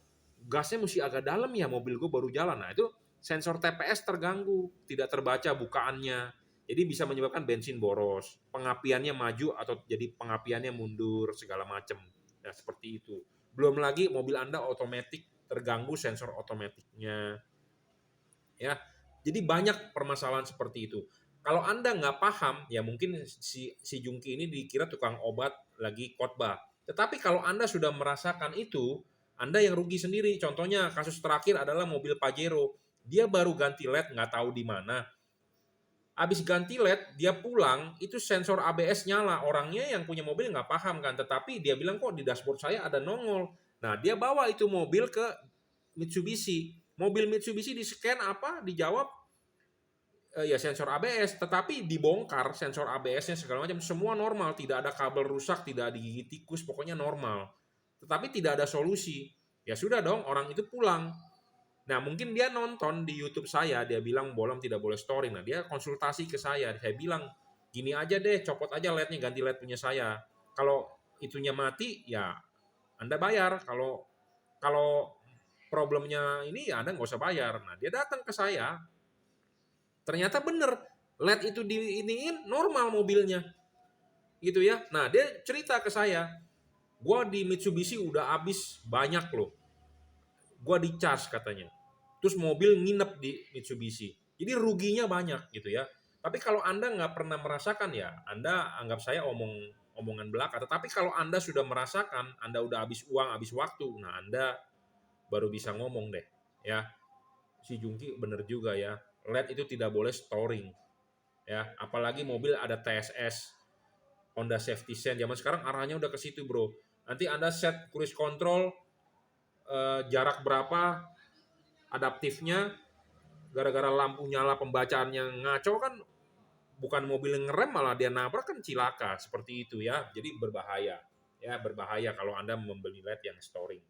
gasnya mesti agak dalam ya, mobil gue baru jalan. Nah, itu sensor TPS terganggu, tidak terbaca bukaannya. Jadi bisa menyebabkan bensin boros, pengapiannya maju atau jadi pengapiannya mundur segala macam. Nah, seperti itu. Belum lagi mobil Anda otomatis terganggu sensor otomatiknya. Ya, jadi banyak permasalahan seperti itu. Kalau Anda nggak paham, ya mungkin si Jungki ini dikira tukang obat lagi khotbah. Tetapi kalau Anda sudah merasakan itu, Anda yang rugi sendiri. Contohnya kasus terakhir adalah mobil Pajero. Dia baru ganti LED, nggak tahu di mana. Habis ganti LED, dia pulang, itu sensor ABS nyala. Orangnya yang punya mobil nggak paham kan, tetapi dia bilang kok di dashboard saya ada nongol. Nah, dia bawa itu mobil ke Mitsubishi. Mobil Mitsubishi di-scan apa? Dijawab ya sensor ABS, tetapi dibongkar sensor ABS-nya segala macam, semua normal, tidak ada kabel rusak, tidak digigit tikus, pokoknya normal. Tetapi tidak ada solusi. Ya sudah dong, orang itu pulang. Nah, mungkin dia nonton di YouTube saya, dia bilang bolam tidak boleh storing. Nah, dia konsultasi ke saya bilang, gini aja deh, copot aja LED-nya, ganti LED punya saya. Kalau itunya mati, ya Anda bayar. Kalau problemnya ini, ya Anda nggak usah bayar. Nah, dia datang ke saya, ternyata bener, LED itu diiniin normal mobilnya. gitu ya. Nah, dia cerita ke saya, gua di Mitsubishi udah habis banyak loh. Gua di charge katanya. Terus mobil nginep di Mitsubishi. Jadi ruginya banyak gitu ya. Tapi kalau Anda nggak pernah merasakan ya, Anda anggap saya omongan belaka. Tetapi kalau Anda sudah merasakan, Anda udah habis uang, habis waktu, nah Anda baru bisa ngomong deh. Ya, si Jungki bener juga ya. LED itu tidak boleh storing. Ya, apalagi mobil ada TSS, Honda Safety Sense. Zaman sekarang arahnya udah ke situ, bro. Nanti Anda set cruise control jarak berapa adaptifnya, gara-gara lampu nyala pembacaannya ngaco kan, bukan mobil yang ngerem malah dia nabrak kan cilaka seperti itu ya. Jadi berbahaya. Ya, berbahaya kalau Anda membeli LED yang storing.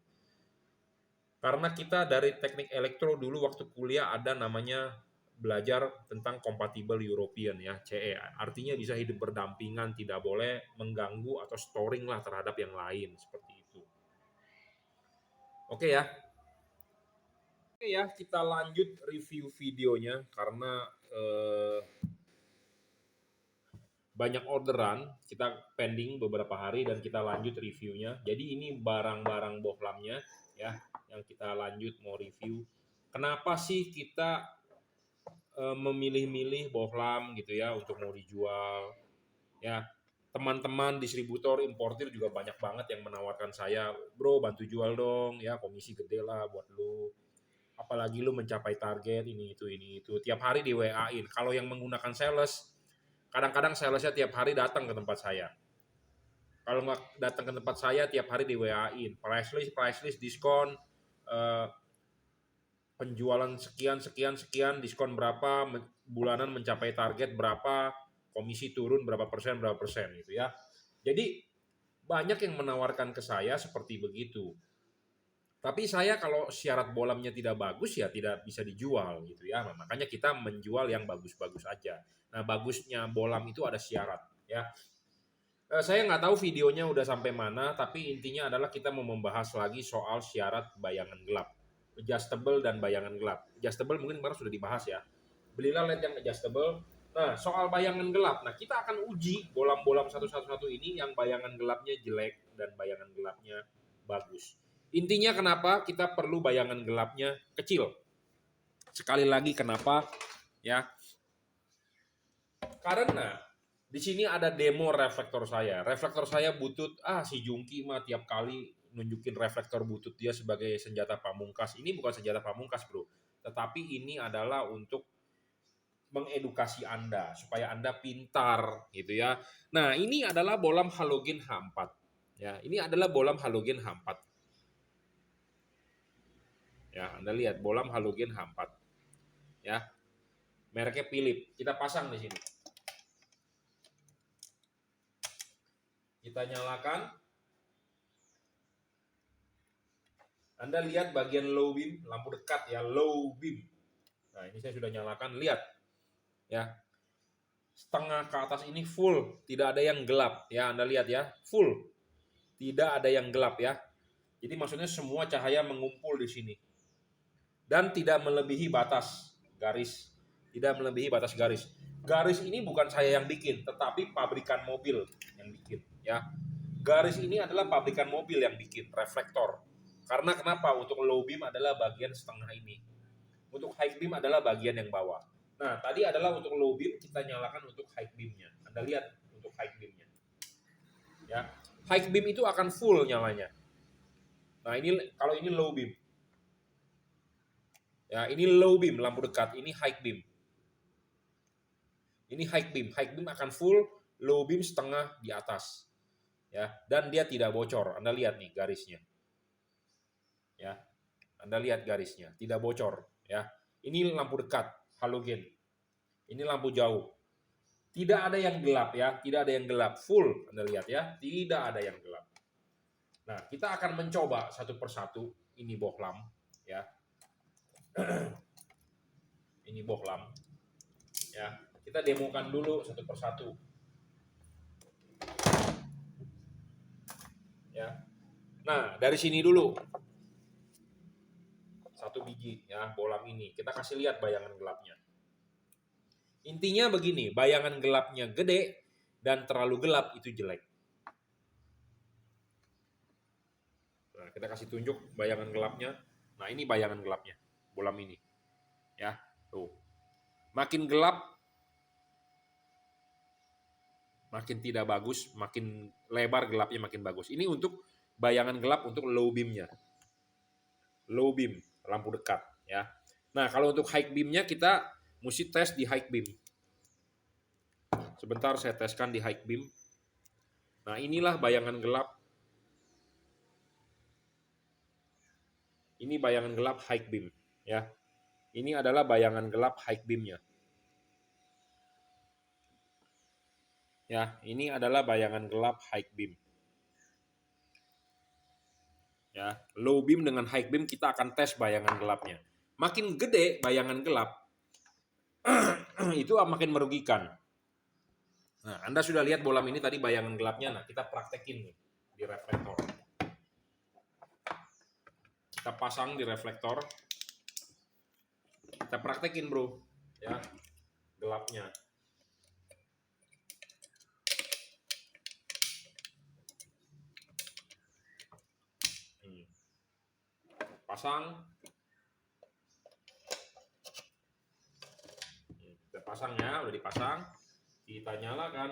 Karena kita dari teknik elektro dulu waktu kuliah ada namanya belajar tentang compatible European ya, CE. Artinya bisa hidup berdampingan, tidak boleh mengganggu atau storing lah terhadap yang lain seperti itu. Oke ya. Oke ya, kita lanjut review videonya karena banyak orderan, kita pending beberapa hari dan kita lanjut reviewnya. Jadi ini barang-barang bohlamnya ya yang kita lanjut mau review. Kenapa sih kita memilih-milih bohlam gitu ya untuk mau dijual? Ya, teman-teman distributor importir juga banyak banget yang menawarkan saya, bro bantu jual dong ya, komisi gede lah buat lu. Apalagi lu mencapai target ini itu. Tiap hari di WA-in. Kalau yang menggunakan sales, kadang-kadang salesnya tiap hari datang ke tempat saya. Kalau nggak datang ke tempat saya, tiap hari di WA-in. Price list, diskon, penjualan sekian, diskon berapa, bulanan mencapai target berapa, komisi turun berapa persen gitu ya. Jadi banyak yang menawarkan ke saya seperti begitu. Tapi saya kalau syarat bolamnya tidak bagus ya tidak bisa dijual gitu ya. Nah, makanya kita menjual yang bagus-bagus aja. Nah, bagusnya bolam itu ada syarat ya. Saya nggak tahu videonya udah sampai mana, tapi intinya adalah kita mau membahas lagi soal syarat bayangan gelap. Adjustable dan bayangan gelap. Adjustable mungkin kemarin sudah dibahas ya. Belilah LED yang adjustable. Nah, soal bayangan gelap. Nah, kita akan uji bolam-bolam satu ini yang bayangan gelapnya jelek dan bayangan gelapnya bagus. Intinya kenapa kita perlu bayangan gelapnya kecil. Sekali lagi kenapa ya? Karena di sini ada demo reflektor saya. Reflektor saya butut, si Jungki mah tiap kali nunjukin reflektor butut dia sebagai senjata pamungkas. Ini bukan senjata pamungkas, bro. Tetapi ini adalah untuk mengedukasi Anda supaya Anda pintar gitu ya. Nah, ini adalah bolam halogen H4. Ya, ini adalah bolam halogen H4. Ya, Anda lihat bolam halogen H4. Ya. Mereknya Philips. Kita pasang di sini. Kita nyalakan. Anda lihat bagian low beam, lampu dekat ya, low beam. Nah, ini saya sudah nyalakan, lihat. Ya. Setengah ke atas ini full, tidak ada yang gelap ya. Anda lihat ya, full. Tidak ada yang gelap ya. Jadi maksudnya semua cahaya mengumpul di sini. Dan tidak melebihi batas garis. Tidak melebihi batas garis. Garis ini bukan saya yang bikin, tetapi pabrikan mobil yang bikin ya. Garis ini adalah pabrikan mobil yang bikin reflektor. Karena kenapa? Untuk low beam adalah bagian setengah ini. Untuk high beam adalah bagian yang bawah. Nah, tadi adalah untuk low beam, kita nyalakan untuk high beamnya. Anda lihat untuk high beamnya. Ya, high beam itu akan full nyalanya. Nah, ini kalau ini low beam. Ya, ini low beam lampu dekat, ini high beam. Ini high beam akan full, low beam setengah di atas. Ya, dan dia tidak bocor. Anda lihat nih garisnya. Ya. Anda lihat garisnya, tidak bocor, ya. Ini lampu dekat, halogen. Ini lampu jauh. Tidak ada yang gelap ya, tidak ada yang gelap, full. Anda lihat ya, tidak ada yang gelap. Nah, kita akan mencoba satu persatu. Ini bohlam, ya. Ini bohlam, ya. Kita demokan dulu satu persatu. Ya. Nah, dari sini dulu. Satu biji ya, bohlam ini. Kita kasih lihat bayangan gelapnya. Intinya begini, bayangan gelapnya gede, dan terlalu gelap itu jelek. Nah, kita kasih tunjuk bayangan gelapnya. Nah, ini bayangan gelapnya, bolam ini. Ya, tuh. Makin gelap, makin tidak bagus, makin lebar gelapnya makin bagus. Ini untuk bayangan gelap untuk low beamnya. Low beam, lampu dekat. Ya. Nah, kalau untuk high beamnya kita mesti tes di high beam. Sebentar saya teskan di high beam. Nah, inilah bayangan gelap. Ini bayangan gelap high beam. Ya. Ini adalah bayangan gelap high beamnya. Ya, ini adalah bayangan gelap high beam. Ya, low beam dengan high beam kita akan tes bayangan gelapnya. Makin gede bayangan gelap, itu makin merugikan. Nah, Anda sudah lihat bolam ini tadi bayangan gelapnya. Nah, kita praktekin nih di reflektor. Kita pasang di reflektor. Kita praktekin, bro. Ya, gelapnya. Pasang. Kita pasang ya, udah dipasang. Kita nyalakan.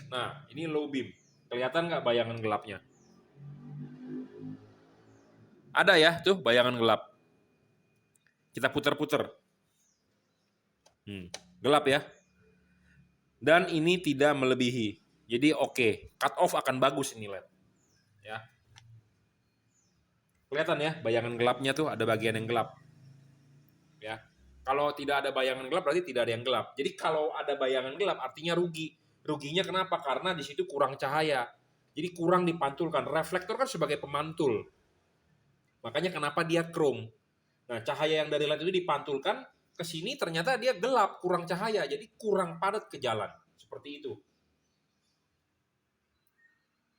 Nah, ini low beam. Kelihatan nggak bayangan gelapnya? Ada ya, tuh bayangan gelap. Kita putar-putar. Gelap ya. Dan ini tidak melebihi. Jadi oke, cut off akan bagus ini LED. Ya. Kelihatan ya, bayangan gelapnya tuh ada bagian yang gelap. Ya. Kalau tidak ada bayangan gelap berarti tidak ada yang gelap. Jadi kalau ada bayangan gelap artinya rugi. Ruginya kenapa? Karena di situ kurang cahaya. Jadi kurang dipantulkan. Reflektor kan sebagai pemantul. Makanya kenapa dia chrome. Nah, cahaya yang dari LED itu dipantulkan ke sini ternyata dia gelap, kurang cahaya. Jadi kurang padat ke jalan. Seperti itu.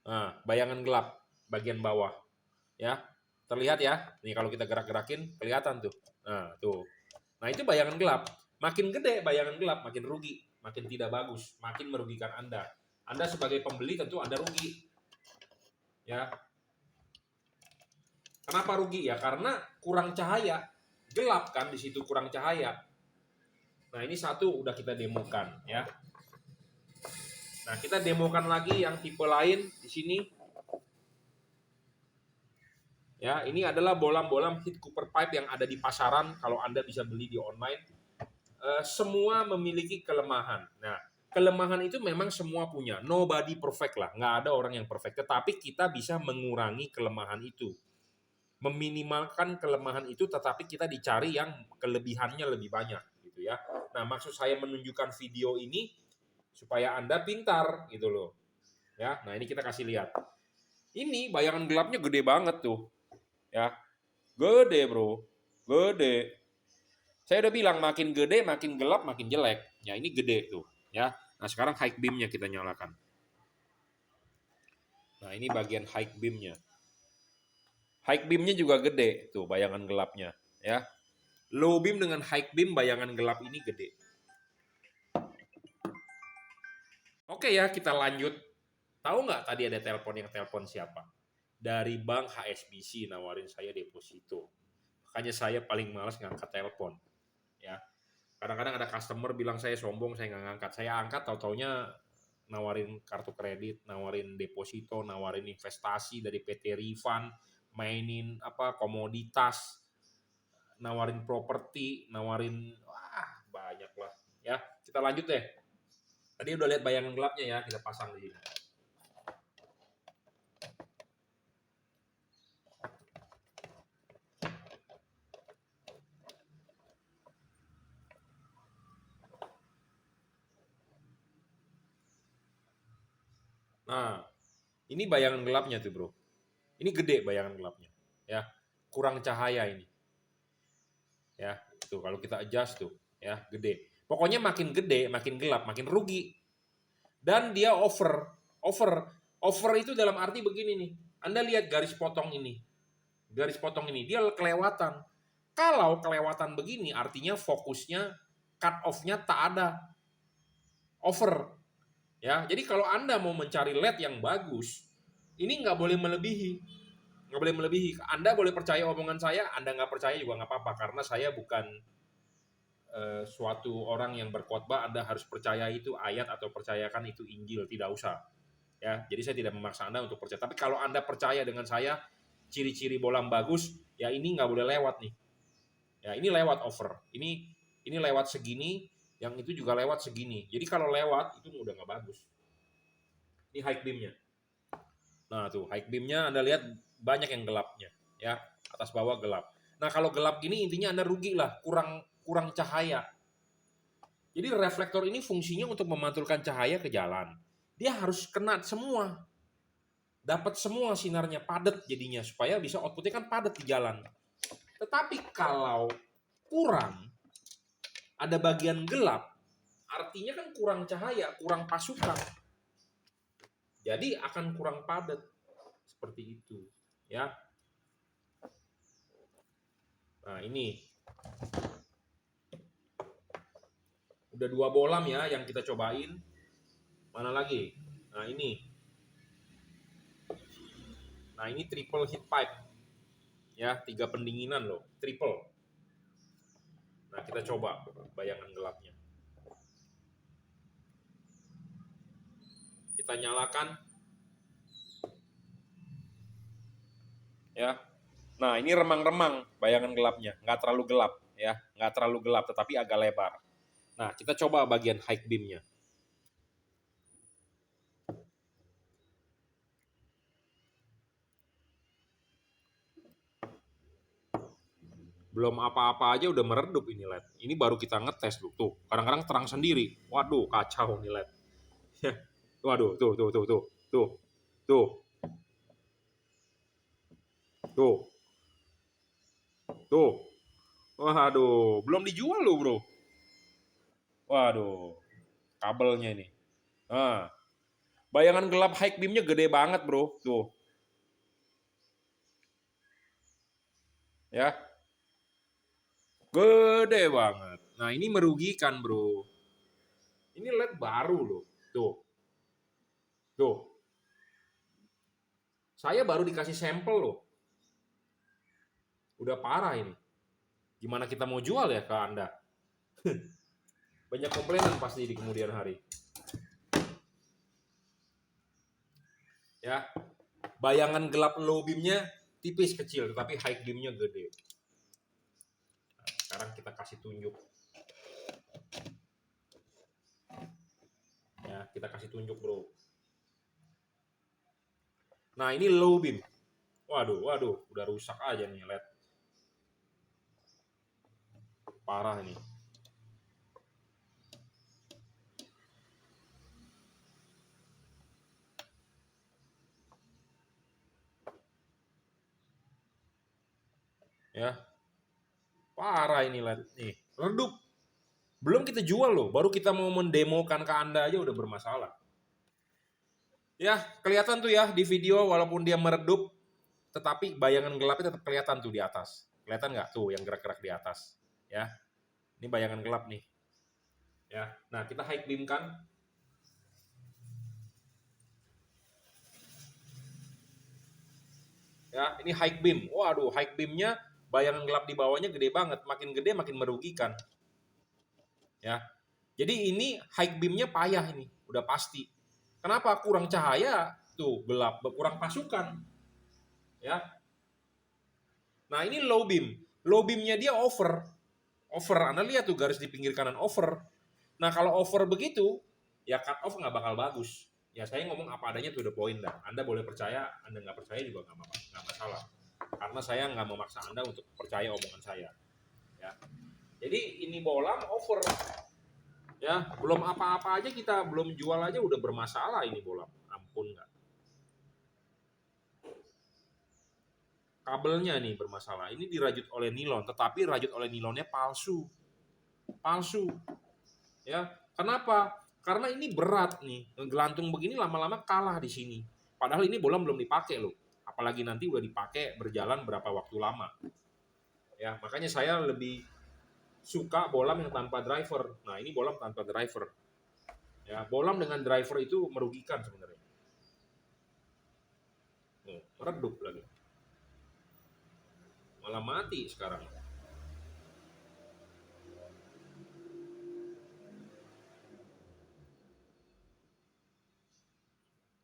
Nah, bayangan gelap bagian bawah. Ya. Terlihat ya. Nih kalau kita gerak-gerakin kelihatan tuh. Nah, tuh. Nah, itu bayangan gelap. Makin gede bayangan gelap, makin rugi, makin tidak bagus, makin merugikan Anda. Anda sebagai pembeli tentu Anda rugi. Ya. Kenapa rugi? Ya karena kurang cahaya. Gelap kan di situ kurang cahaya. Nah, ini satu udah kita demokan ya. Nah, kita demokan lagi yang tipe lain di sini. Ya, ini adalah bolam-bolam heat cooper pipe yang ada di pasaran kalau Anda bisa beli di online. Semua memiliki kelemahan. Nah, kelemahan itu memang semua punya. Nobody perfect lah, nggak ada orang yang perfect. Tetapi kita bisa mengurangi kelemahan itu. Meminimalkan kelemahan itu, tetapi kita dicari yang kelebihannya lebih banyak gitu ya. Nah, maksud saya menunjukkan video ini supaya Anda pintar gitu loh. Ya, nah ini kita kasih lihat. Ini bayangan gelapnya gede banget tuh. Ya, gede bro, gede. Saya udah bilang makin gede, makin gelap, makin jelek. Ya ini gede tuh, ya. Nah sekarang high beamnya kita nyalakan. Nah ini bagian high beamnya. High beamnya juga gede tuh, bayangan gelapnya, ya. Low beam dengan high beam bayangan gelap ini gede. Oke ya, kita lanjut. Tahu nggak tadi ada telepon siapa? Dari bank HSBC nawarin saya deposito. Makanya saya paling malas ngangkat telepon. Ya, kadang-kadang ada customer bilang saya sombong, saya nggak ngangkat. Saya angkat, tahu-taunya nawarin kartu kredit, nawarin deposito, nawarin investasi dari PT Rifan, mainin komoditas, nawarin properti, nawarin banyak lah. Ya, kita lanjut deh. Tadi udah lihat bayangan gelapnya ya, kita pasang di sini. Nah, ini bayangan gelapnya tuh bro. Ini gede bayangan gelapnya. Ya, kurang cahaya ini. Ya, tuh kalau kita adjust tuh, ya gede. Pokoknya makin gede, makin gelap, makin rugi. Dan dia over itu dalam arti begini nih. Anda lihat garis potong ini. Garis potong ini dia kelewatan. Kalau kelewatan begini artinya fokusnya cut off-nya tak ada, over. Ya, jadi kalau Anda mau mencari LED yang bagus, ini nggak boleh melebihi. Nggak boleh melebihi. Anda boleh percaya omongan saya, Anda nggak percaya juga nggak apa-apa, karena saya bukan suatu orang yang berkhotbah Anda harus percaya itu ayat atau percayakan itu Injil, tidak usah. Ya, jadi saya tidak memaksa Anda untuk percaya. Tapi kalau Anda percaya dengan saya, ciri-ciri bola bagus, ya ini nggak boleh lewat nih. Ya, ini lewat over. Ini lewat segini, yang itu juga lewat segini. Jadi kalau lewat itu udah nggak bagus. Ini high beam-nya. Nah, tuh high beam-nya Anda lihat banyak yang gelapnya, ya. Atas bawah gelap. Nah, kalau gelap gini intinya Anda rugi lah, kurang cahaya. Jadi reflektor ini fungsinya untuk memantulkan cahaya ke jalan. Dia harus kena semua. Dapat semua sinarnya, padat jadinya, supaya bisa outputnya kan padat di jalan. Tetapi kalau kurang, ada bagian gelap, artinya kan kurang cahaya, kurang pasukan. Jadi akan kurang padat. Seperti itu. Ya. Nah, ini. Udah 2 bolam ya yang kita cobain. Mana lagi? Nah, ini. Nah, ini triple heat pipe. Ya, 3 pendinginan loh, triple. Nah, kita coba bayangan gelapnya. Kita nyalakan. Ya. Nah, ini remang-remang bayangan gelapnya, nggak terlalu gelap ya, nggak terlalu gelap tetapi agak lebar. Nah, kita coba bagian high beam-nya. Belum apa-apa aja udah meredup ini LED. Ini baru kita ngetes tuh. Kadang-kadang terang sendiri. Waduh, kacau nih LED. Waduh, tuh. Tuh. Waduh, belum dijual loh, Bro. Waduh, kabelnya ini. Nah, bayangan gelap high beam-nya gede banget, Bro. Tuh. Ya. Gede banget. Nah, ini merugikan, Bro. Ini LED baru loh. Tuh. Tuh. Saya baru dikasih sampel loh. Udah parah ini. Gimana kita mau jual ya ke Anda? Banyak komplainan pasti di kemudian hari. Ya. Bayangan gelap low beam-nya tipis kecil, tetapi high beam-nya gede. Nah, sekarang kita kasih tunjuk. Ya, kita kasih tunjuk, Bro. Nah, ini low beam. Waduh, udah rusak aja nih LED. Parah ini. Ya. Parah ini LED nih. Redup. Belum kita jual loh, baru kita mau mendemokan ke Anda aja udah bermasalah. Ya, kelihatan tuh ya di video walaupun dia meredup, tetapi bayangan gelapnya tetap kelihatan tuh di atas. Kelihatan nggak tuh yang gerak-gerak di atas? Ya, ini bayangan gelap nih. Ya, nah kita high beam kan. Ya, ini high beam. Waduh, high beamnya bayangan gelap di bawahnya gede banget. Makin gede makin merugikan. Ya, jadi ini high beamnya payah ini, udah pasti. Kenapa? Kurang cahaya, tuh gelap, kurang pasukan. Ya. Nah ini low beam. Low beamnya dia over. Over, Anda lihat tuh garis di pinggir kanan over. Nah kalau over begitu, ya cut off nggak bakal bagus. Ya saya ngomong apa adanya tuh the point dah. Anda boleh percaya, Anda nggak percaya juga nggak masalah. Karena saya nggak memaksa Anda untuk percaya omongan saya. Ya. Jadi ini bola over. Ya, belum apa-apa aja kita belum jual aja udah bermasalah ini bola. Ampun nggak. Kabelnya nih bermasalah. Ini dirajut oleh nilon, tetapi rajut oleh nilonnya palsu. Palsu. Ya, kenapa? Karena ini berat nih. Ngegelantung begini lama-lama kalah di sini. Padahal ini bola belum dipakai loh. Apalagi nanti udah dipakai berjalan berapa waktu lama. Ya, makanya saya lebih suka bolam yang tanpa driver. Nah, ini bolam tanpa driver. Ya, bolam dengan driver itu merugikan sebenarnya. Meredup lagi. Malah mati sekarang.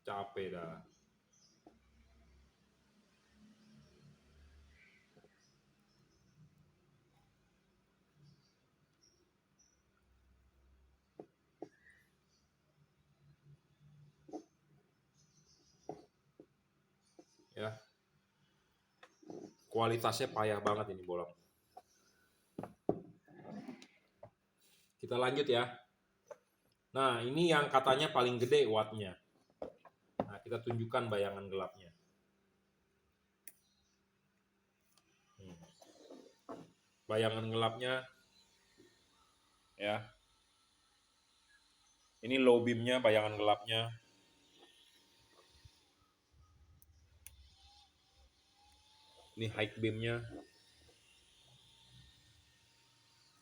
Capek dah. Ya. Kualitasnya payah banget ini bolam. Kita lanjut ya. Nah, ini yang katanya paling gede wattnya. Nah, kita tunjukkan bayangan gelapnya. Bayangan gelapnya ya. Ini low beamnya, bayangan gelapnya. Ini high beamnya.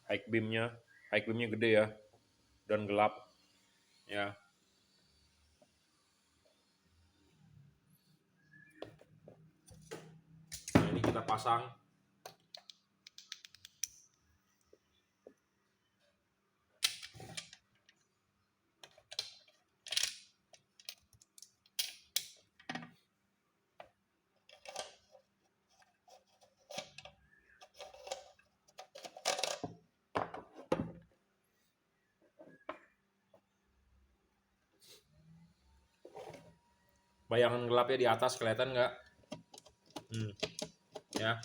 High beamnya gede ya, dan gelap ya. Nah, ini kita pasang. Bayangan gelapnya di atas kelihatan nggak? Ya,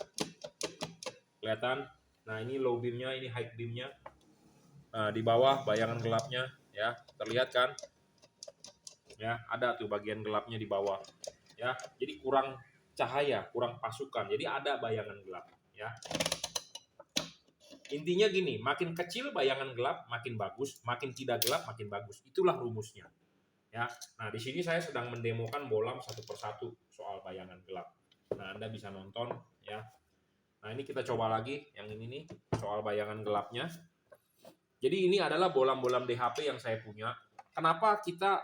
kelihatan. Nah, ini low beamnya, ini high beamnya. Nah, di bawah bayangan gelapnya ya, terlihat kan? Ya, ada tuh bagian gelapnya di bawah. Ya, jadi kurang cahaya, kurang pasukan. Jadi ada bayangan gelap. Ya. Intinya gini, makin kecil bayangan gelap makin bagus, makin tidak gelap makin bagus. Itulah rumusnya. Ya, nah di sini saya sedang mendemokan bolam satu persatu soal bayangan gelap. Nah, Anda bisa nonton ya. Nah, ini kita coba lagi yang ini nih soal bayangan gelapnya. Jadi ini adalah bolam-bolam DHP yang saya punya. Kenapa kita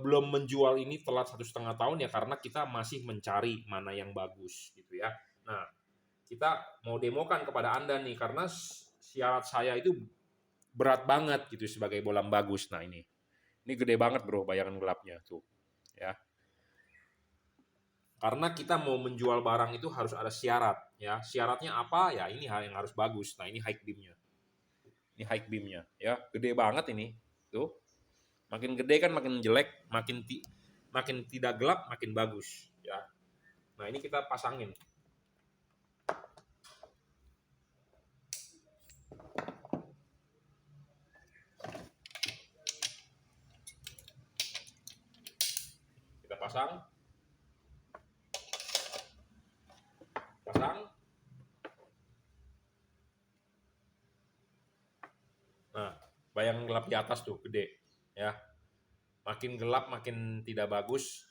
belum menjual ini telat 1,5 tahun ya, karena kita masih mencari mana yang bagus gitu ya. Nah, kita mau demokan kepada Anda nih karena syarat saya itu berat banget gitu sebagai bolam bagus. Nah, ini gede banget bro bayangan gelapnya tuh ya. Karena kita mau menjual barang itu harus ada syarat ya. Syaratnya apa ya? Ini hal yang harus bagus. Nah, ini high beamnya. Ini high beamnya ya, gede banget ini. Tuh. Makin gede kan makin jelek, makin tidak gelap makin bagus ya. Nah, ini kita pasangin. Kita pasang. Nah, bayangan gelap di atas tuh gede ya. Makin gelap makin tidak bagus,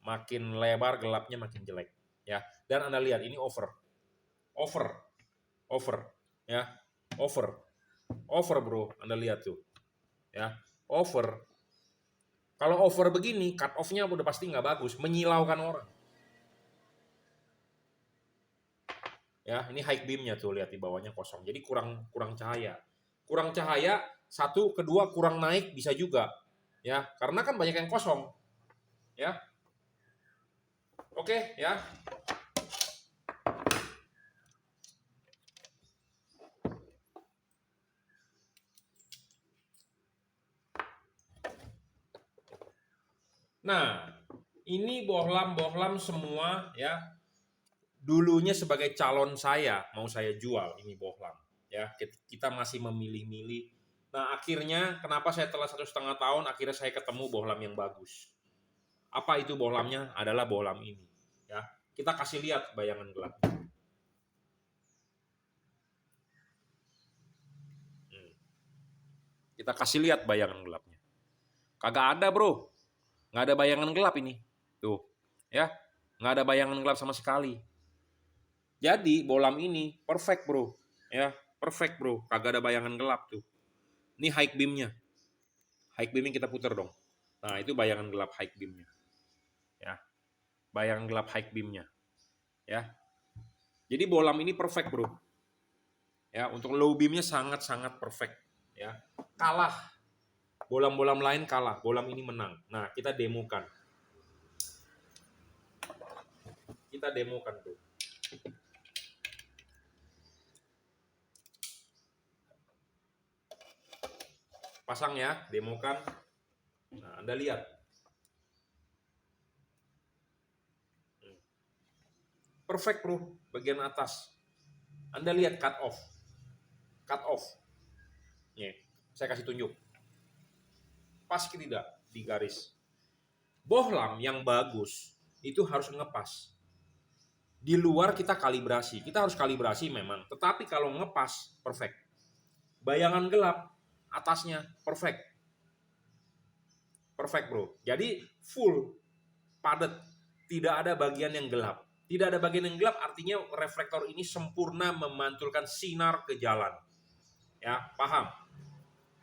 makin lebar gelapnya makin jelek ya. Dan Anda lihat ini over ya, over bro. Anda lihat tuh ya, over. Kalau over begini, cut off-nya udah pasti nggak bagus, menyilaukan orang. Ya, ini high beam-nya tuh, lihat di bawahnya kosong. Jadi kurang cahaya. Kurang cahaya, satu, kedua kurang naik bisa juga. Ya, karena kan banyak yang kosong. Ya. Oke, ya. Nah, ini bohlam-bohlam semua ya. Dulunya sebagai calon saya, mau saya jual ini bohlam. Ya, kita masih memilih-milih. Nah, akhirnya kenapa saya telah 1,5 tahun, akhirnya saya ketemu bohlam yang bagus. Apa itu bohlamnya? Adalah bohlam ini. Ya, kita kasih lihat bayangan gelap. Kita kasih lihat bayangan gelapnya. Kagak ada bro, nggak ada bayangan gelap ini. Tuh, ya, nggak ada bayangan gelap sama sekali. Jadi bohlam ini perfect bro, ya. Perfect bro, kagak ada bayangan gelap tuh. Ini high beamnya. High beamnya kita putar dong. Nah itu bayangan gelap high beamnya. Ya, bayangan gelap high beamnya. Ya, jadi bohlam ini perfect bro. Ya, untuk low beamnya sangat-sangat perfect. Ya, kalah. Bohlam-bohlam lain kalah, bohlam ini menang. Nah kita demokan. Kita demokan tuh. Pasang ya, demokan. Nah, Anda lihat. Perfect bro, bagian atas. Anda lihat cut off. Cut off. Nih, saya kasih tunjuk. Pas tidak di garis. Bohlam yang bagus itu harus ngepas. Di luar kita kalibrasi. Kita harus kalibrasi memang. Tetapi kalau ngepas, perfect. Bayangan gelap, atasnya perfect. Perfect bro. Jadi full, padat. Tidak ada bagian yang gelap. Tidak ada bagian yang gelap artinya reflektor ini sempurna memantulkan sinar ke jalan. Ya, paham?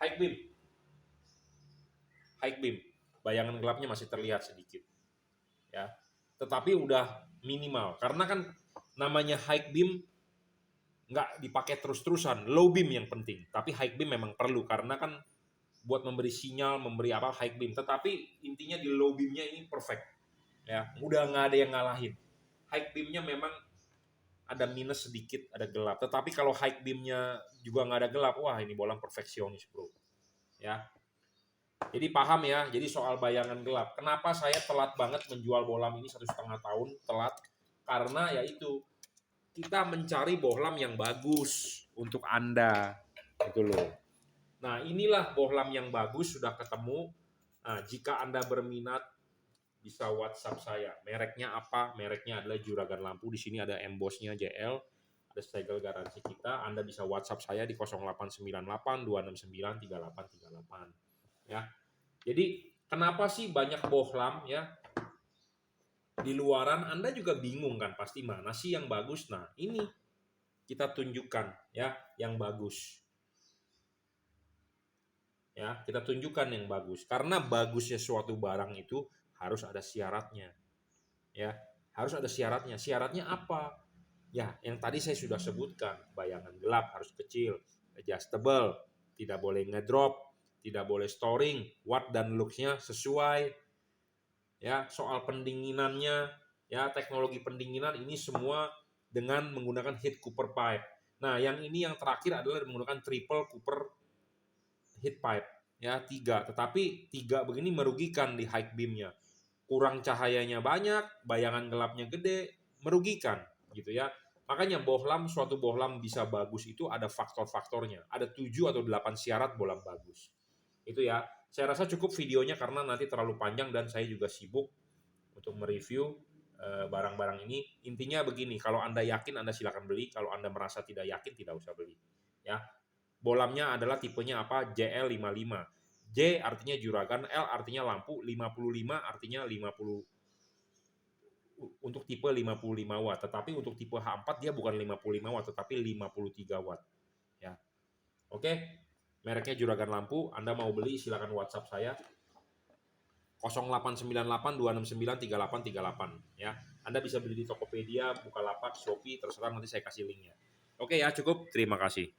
High beam. High beam. Bayangan gelapnya masih terlihat sedikit. Ya. Tetapi udah minimal. Karena kan namanya high beam nggak dipakai terus-terusan. Low beam yang penting. Tapi high beam memang perlu karena kan buat memberi sinyal, memberi apa high beam. Tetapi intinya di low beamnya ini perfect. Ya, udah nggak ada yang ngalahin. High beamnya memang ada minus sedikit, ada gelap. Tetapi kalau high beamnya juga nggak ada gelap, wah ini bohlam perfeksionis bro. Ya, jadi paham ya. Jadi soal bayangan gelap. Kenapa saya telat banget menjual bohlam ini 1,5 tahun telat? Karena yaitu kita mencari bohlam yang bagus untuk Anda, gitu loh. Nah inilah bohlam yang bagus sudah ketemu. Nah, jika Anda berminat bisa WhatsApp saya. Mereknya apa? Mereknya adalah Juragan Lampu. Di sini ada embossnya JL, ada segel garansi kita. Anda bisa WhatsApp saya di 0898 269 3838. Ya. Jadi kenapa sih banyak bohlam ya? Di luaran Anda juga bingung kan pasti mana sih yang bagus. Nah, ini kita tunjukkan ya yang bagus. Ya, kita tunjukkan yang bagus. Karena bagusnya suatu barang itu harus ada syaratnya. Ya, harus ada syaratnya. Syaratnya apa? Ya, yang tadi saya sudah sebutkan, bayangan gelap harus kecil, adjustable, tidak boleh ngedrop, tidak boleh storing, watt dan lux-nya sesuai. Ya, soal pendinginannya, ya teknologi pendinginan ini semua dengan menggunakan heat cooper pipe. Nah, yang ini yang terakhir adalah menggunakan triple cooper heat pipe, ya 3. Tetapi 3 begini merugikan di high beamnya. Kurang cahayanya banyak, bayangan gelapnya gede, merugikan gitu ya. Makanya bohlam, suatu bohlam bisa bagus itu ada faktor-faktornya. Ada 7 atau 8 syarat bohlam bagus. Itu ya. Saya rasa cukup videonya karena nanti terlalu panjang dan saya juga sibuk untuk mereview barang-barang ini. Intinya begini, kalau Anda yakin Anda silakan beli, kalau Anda merasa tidak yakin tidak usah beli. Ya. Bohlamnya adalah tipenya apa? JL55. J artinya juragan, L artinya lampu, 55 artinya 50 untuk tipe 55 watt. Tetapi untuk tipe H4 dia bukan 55 watt tetapi 53 watt. Ya. Oke. Mereknya Juragan Lampu. Anda mau beli silakan WhatsApp saya 0898 269 3838 ya. Anda bisa beli di Tokopedia, Bukalapak, Shopee, terserah nanti saya kasih linknya. Oke ya, cukup. Terima kasih.